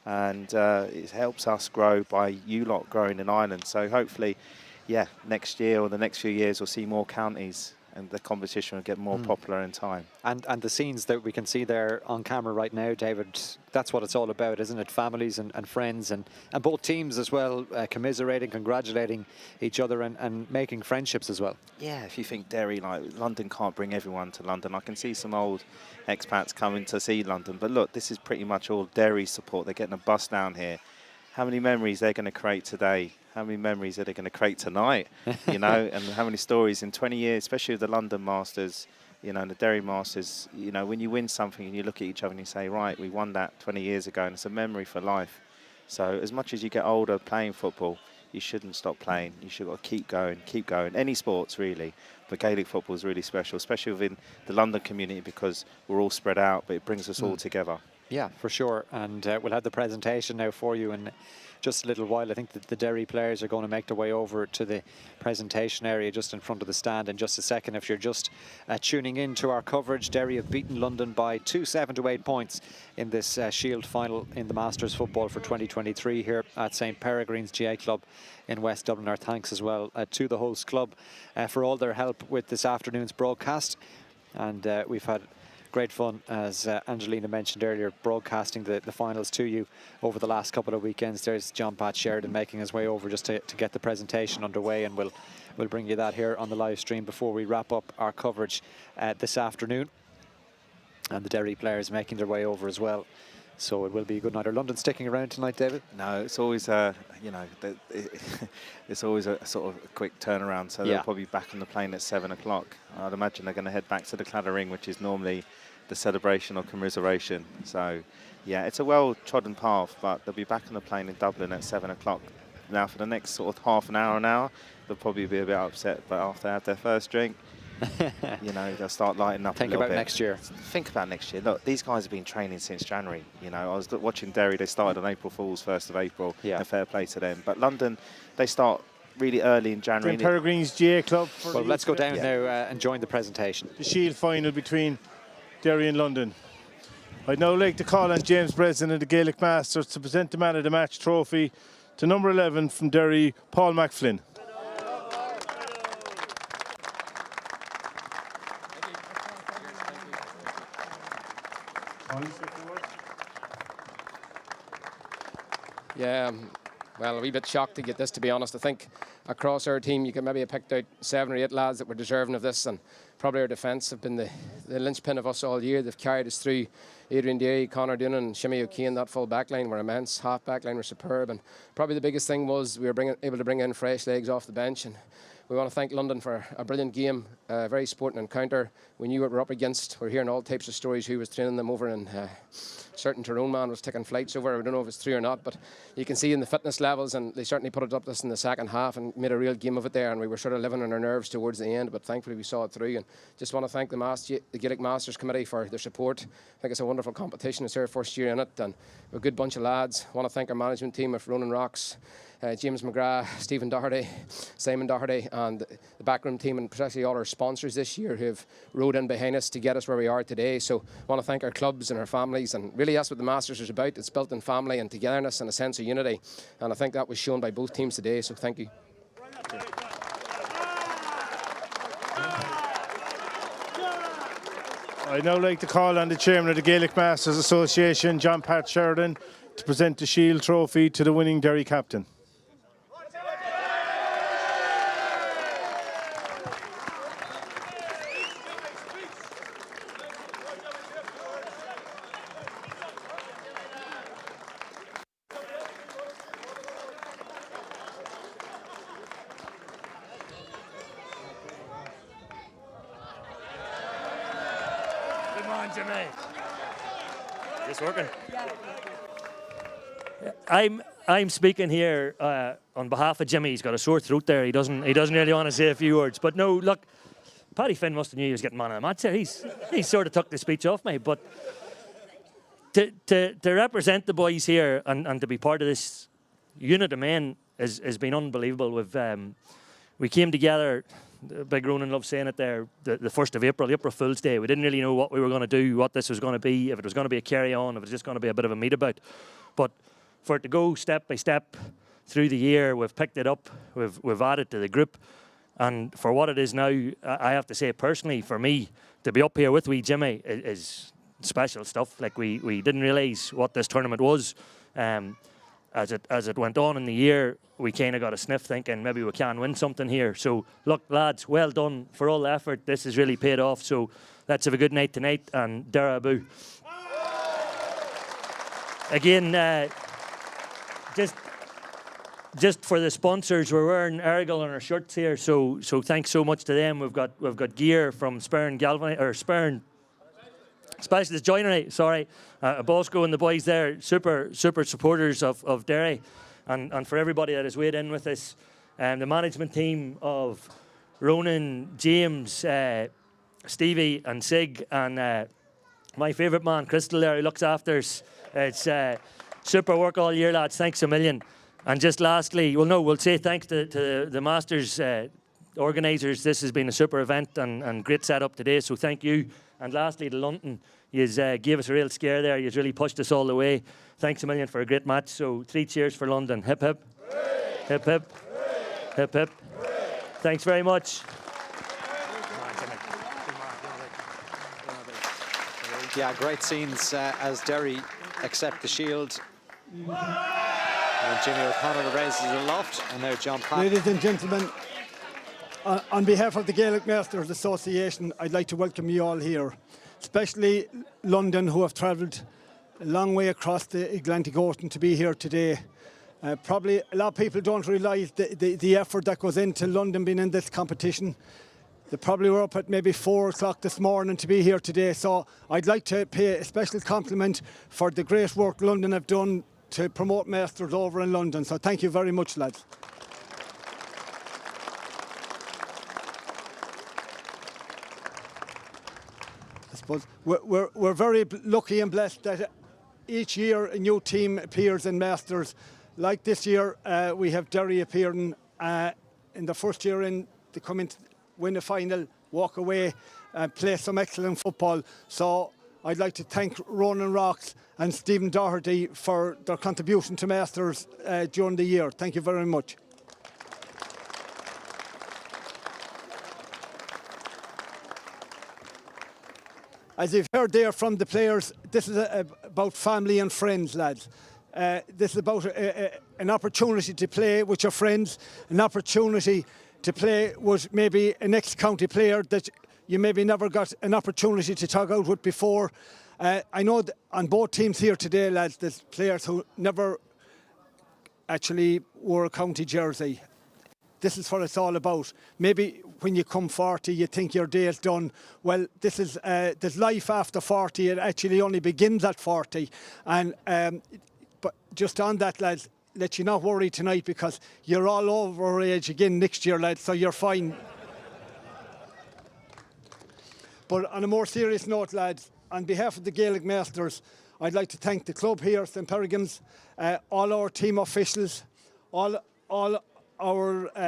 and it helps us grow by you lot growing in Ireland. So hopefully, yeah, next year or the next few years we'll see more counties and the competition will get more popular in time. And the scenes that we can see there on camera right now, David, that's what it's all about, isn't it? Families and friends and both teams as well, commiserating, congratulating each other and making friendships as well. Yeah, if you think Derry, like, London can't bring everyone to London. I can see some old expats coming to see London, but look, this is pretty much all Derry support. They're getting a bus down here. How many memories they're going to create today? How many memories are they going to create tonight? You know, and how many stories in 20 years, especially with the London Masters, you know, and the Derry Masters, you know, when you win something and you look at each other and you say, right, we won that 20 years ago, and it's a memory for life. So as much as you get older playing football, you shouldn't stop playing. You should keep going, keep going. Any sports, really. But Gaelic football is really special, especially within the London community, because we're all spread out, but it brings us all together. Yeah, for sure. And we'll have the presentation now for you in just a little while. I think that the Derry players are going to make their way over to the presentation area just in front of the stand in just a second. If you're just tuning in to our coverage, Derry have beaten London by 7 to 8 points in this Shield final in the Masters football for 2023 here at St Peregrines GA Club in West Dublin. Our thanks as well to the host club for all their help with this afternoon's broadcast. And we've had Great fun, as Angelina mentioned earlier, broadcasting the finals to you over the last couple of weekends. There's John Pat Sheridan making his way over just to get the presentation underway, and we'll bring you that here on the live stream before we wrap up our coverage this afternoon. And the Derry players making their way over as well. So it will be a good night. Are London sticking around tonight, David? No, it's always, you know, it's always a sort of a quick turnaround. So they'll probably be back on the plane at 7 o'clock. I'd imagine they're going to head back to the Claddagh Ring, which is normally the celebration or commiseration. So, yeah, it's a well-trodden path, but they'll be back on the plane in Dublin at 7 o'clock. Now, for the next sort of half an hour, they'll probably be a bit upset, but after they have their first drink, you know, they'll start lighting up a little bit. Think about next year. Think about next year. Look, these guys have been training since January. You know, I was watching Derry. They started on April Fool's, 1st of April. Yeah. And fair play to them. But London, they start really early in January. Peregrines GA Club. Well, let's go down now and join the presentation. The Shield final between Derry and London. I'd now like to call on James Breslin of the Gaelic Masters to present the Man of the Match trophy to number 11 from Derry, Paul McFlynn. Yeah, well, a wee bit shocked to get this, to be honest. I think across our team you could maybe have picked out 7 or 8 lads that were deserving of this, and probably our defence have been the linchpin of us all year. They've carried us through. Adrian Derry, Conor Doonan and Shimmy O'Kane, that full back line were immense. Half back line were superb, and probably the biggest thing was we were able to bring in fresh legs off the bench. And we want to thank London for a brilliant game, a very sporting encounter. We knew what we were up against. We're hearing all types of stories who was training them over in certain Tyrone man was taking flights over. We don't know if it's true or not, but you can see in the fitness levels, and they certainly put it up this in the second half and made a real game of it there, and we were sort of living on our nerves towards the end, but thankfully we saw it through. And just want to thank the Gaelic Masters Committee for their support. I think it's a wonderful competition. It's our first year in it, and we're a good bunch of lads. I want to thank our management team of Ronan Rocks, James McGrath, Stephen Doherty, Simon Doherty, and the backroom team, and particularly all our sponsors this year who have rode in behind us to get us where we are today. So I want to thank our clubs and our families, and really that's what the Masters is about. It's built in family and togetherness and a sense of unity, and I think that was shown by both teams today, so thank you. I'd now like to call on the Chairman of the Gaelic Masters Association, John Pat Sheridan, to present the Shield trophy to the winning Derry captain. Is this working? I'm speaking here on behalf of Jimmy. He's got a sore throat there. He doesn't really want to say a few words. But no, look, Paddy Finn must have knew he was getting man of the match there. He sort of took the speech off me. But to represent the boys here and to be part of this unit of men has been unbelievable. We came together. Big Ronan loves saying it there, the 1st of April, April Fool's Day. We didn't really know what we were going to do, what this was going to be, if it was going to be a carry-on, if it was just going to be a bit of a meet-about. But for it to go step by step through the year, we've picked it up, we've added to the group. And for what it is now, I have to say personally, for me, to be up here with wee Jimmy is special stuff. Like we didn't realise what this tournament was. As it went on in the year, we kind of got a sniff thinking maybe we can win something here. So, look, lads, well done for all the effort. This has really paid off. So, let's have a good night tonight, and Dara Abu. Again, just for the sponsors, we're wearing Errigal on our shirts here. So thanks so much to them. We've got gear from Spurn Specialist Joinery, sorry, Bosco and the boys there, super supporters of Derry, and for everybody that has weighed in with us, the management team of Ronan, James, Stevie and Sig, and my favourite man, Crystal there, who looks after us. It's super work all year, lads, thanks a million. And just lastly, we'll say thanks to the Masters organisers. This has been a super event and great setup today, so thank you. And lastly, to London, you gave us a real scare there. You really pushed us all the way. Thanks a million for a great match. So 3 cheers for London. Hip hip. Hooray! Hip hip. Hooray! Hip hip. Hooray! Thanks very much. Yeah, great scenes as Derry accept the shield. And Jimmy O'Connell raises it aloft, and now John Pat. Ladies and gentlemen, on behalf of the Gaelic Masters Association, I'd like to welcome you all here, especially London, who have travelled a long way across the Atlantic Ocean to be here today. Probably a lot of people don't realise the effort that goes into London being in this competition. They probably were up at maybe 4 o'clock this morning to be here today. So I'd like to pay a special compliment for the great work London have done to promote Masters over in London. So thank you very much, lads. I suppose we're very lucky and blessed that each year a new team appears in Masters. Like this year, we have Derry appearing in the first year in to come in, win a final, walk away, and play some excellent football. So I'd like to thank Ronan Rocks and Stephen Doherty for their contribution to Masters during the year. Thank you very much. As you've heard there from the players, this is about family and friends, lads. This is about an opportunity to play with your friends, an opportunity to play with maybe an ex-county player that you maybe never got an opportunity to talk out with before. I know that on both teams here today, lads, there's players who never actually wore a county jersey. This is what it's all about. Maybe when you come 40, you think your day is done. Well, this is there's life after 40. It actually only begins at 40. And but just on that, lads, let you not worry tonight because you're all over age again next year, lads, so you're fine. But on a more serious note, lads, on behalf of the Gaelic Masters, I'd like to thank the club here, St Peregrines, all our team officials, all our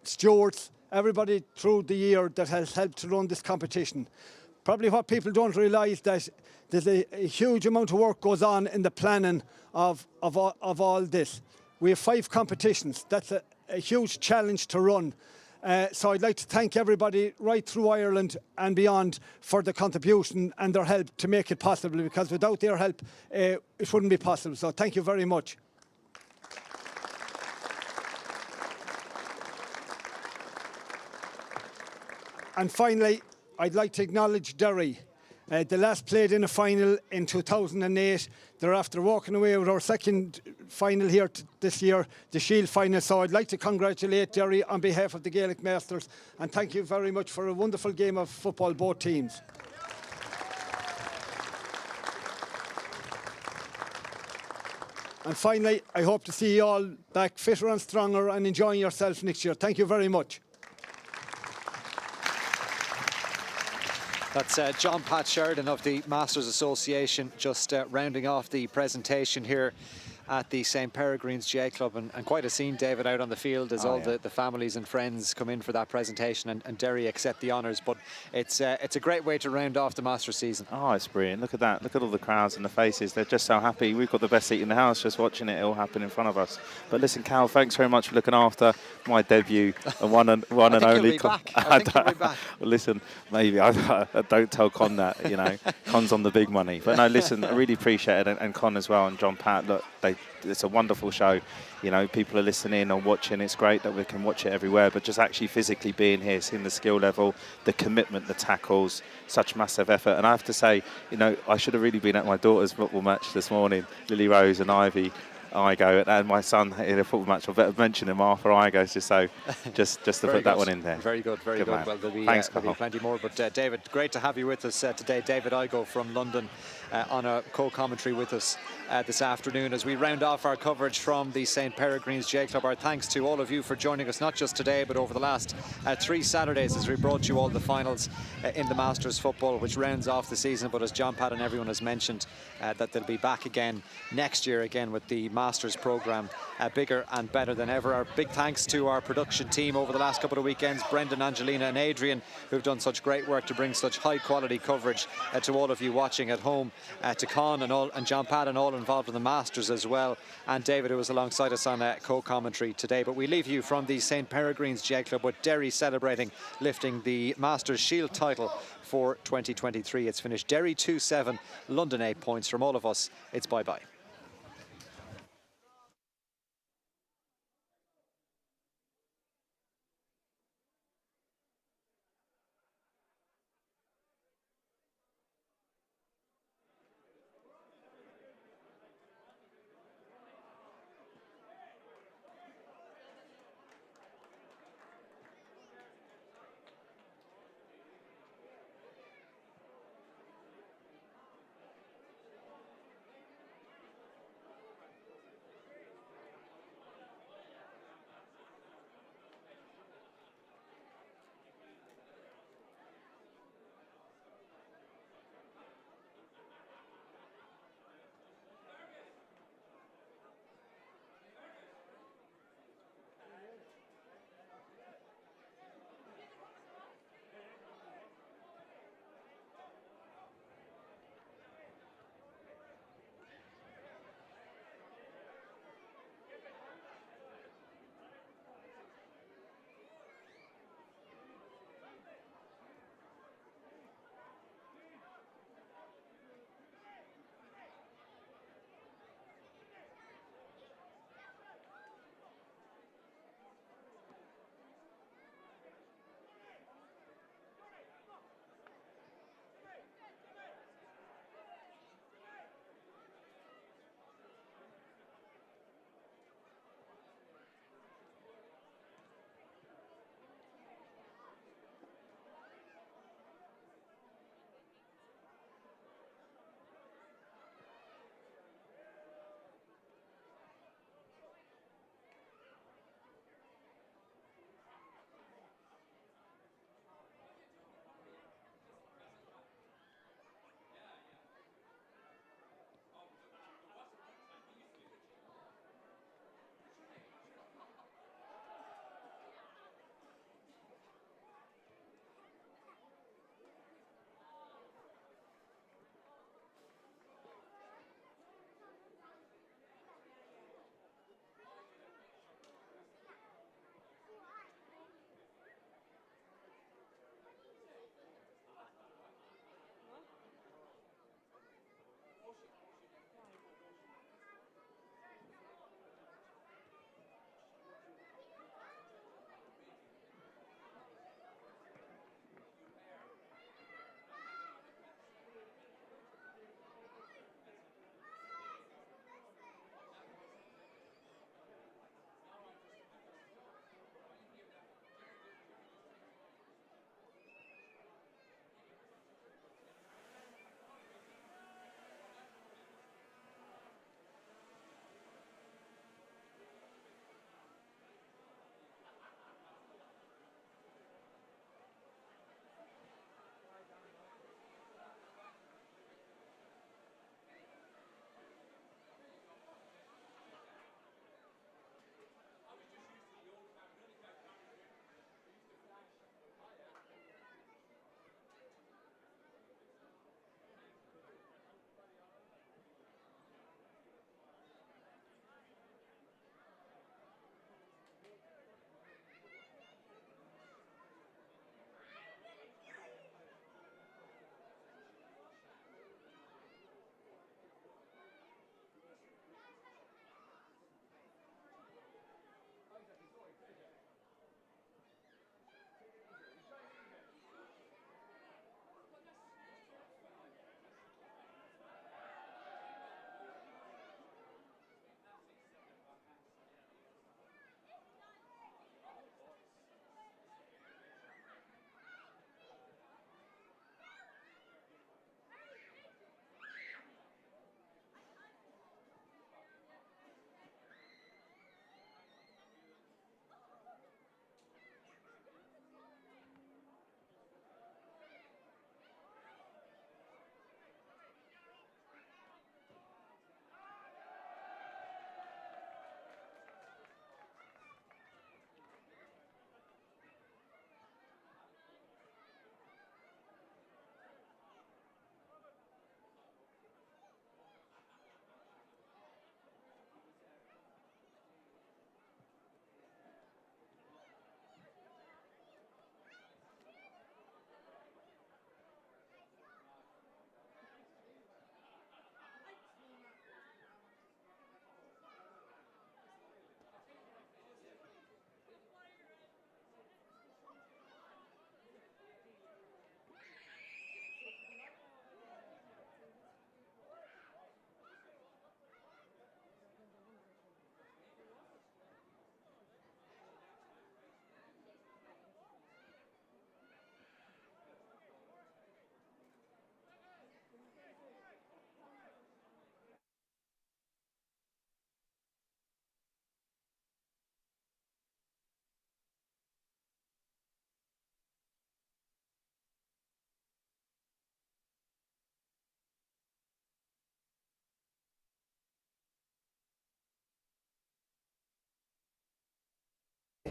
stewards, everybody through the year that has helped to run this competition. Probably what people don't realise that there's a huge amount of work goes on in the planning of all this. We have 5 competitions. That's a huge challenge to run. So I'd like to thank everybody right through Ireland and beyond for the contribution and their help to make it possible, because without their help it wouldn't be possible. So thank you very much. And finally, I'd like to acknowledge Derry. The last played in a final in 2008. They're after walking away with our second final here this year, the Shield final. So I'd like to congratulate Derry on behalf of the Gaelic Masters and thank you very much for a wonderful game of football, both teams. And finally, I hope to see you all back fitter and stronger and enjoying yourself next year. Thank you very much. That's John Pat Sheridan of the Masters Association just rounding off the presentation here at the St Peregrines GA Club, and quite a scene, David, out on the field as the families and friends come in for that presentation and Derry accept the honours. But it's a great way to round off the Masters season. Oh, it's brilliant. Look at that. Look at all the crowds and the faces. They're just so happy. We've got the best seat in the house just watching it all happen in front of us. But listen, Cal, thanks very much for looking after my debut and one and only. I think you'll be back. Well, listen, maybe. I don't tell Con that, you know. Con's on the big money. But no, listen, I really appreciate it. And Con as well and John Pat, look, it's a wonderful show. You know, people are listening and watching. It's great that we can watch it everywhere, but just actually physically being here, seeing the skill level, the commitment, the tackles, such massive effort. And I have to say, you know, I should have really been at my daughter's football match this morning, Lily Rose and Ivy Igo, and my son in a football match. I'll better mention him after Igo, just to put that one in there. Very good, very good. Man. Well, there'll be, Thanks, there'll be plenty more. But David, great to have you with us today. David Igo from London on a co-commentary with us this afternoon as we round off our coverage from the St Peregrines GA Club. Our thanks to all of you for joining us, not just today, but over the last 3 Saturdays as we brought you all the finals in the Masters football, which rounds off the season. But as John Pat and everyone has mentioned, that they'll be back again next year again with the Masters programme bigger and better than ever. Our big thanks to our production team over the last couple of weekends, Brendan, Angelina and Adrian, who've done such great work to bring such high quality coverage to all of you watching at home to Con and John Padden, all involved in the Masters as well, and David, who was alongside us on co-commentary today. But we leave you from the St. Peregrines GA Club with Derry celebrating lifting the Masters Shield title for 2023. It's finished Derry 2-7, London 8 points. From all of us, it's bye-bye.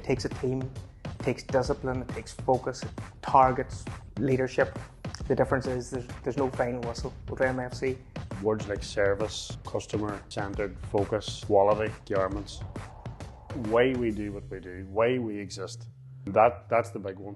takes a team, it takes discipline, it takes focus, targets, leadership. The difference is there's no final whistle with MFC. Words like service, customer-centred, focus, quality, garments. Why we do what we do, why we exist. That's the big one.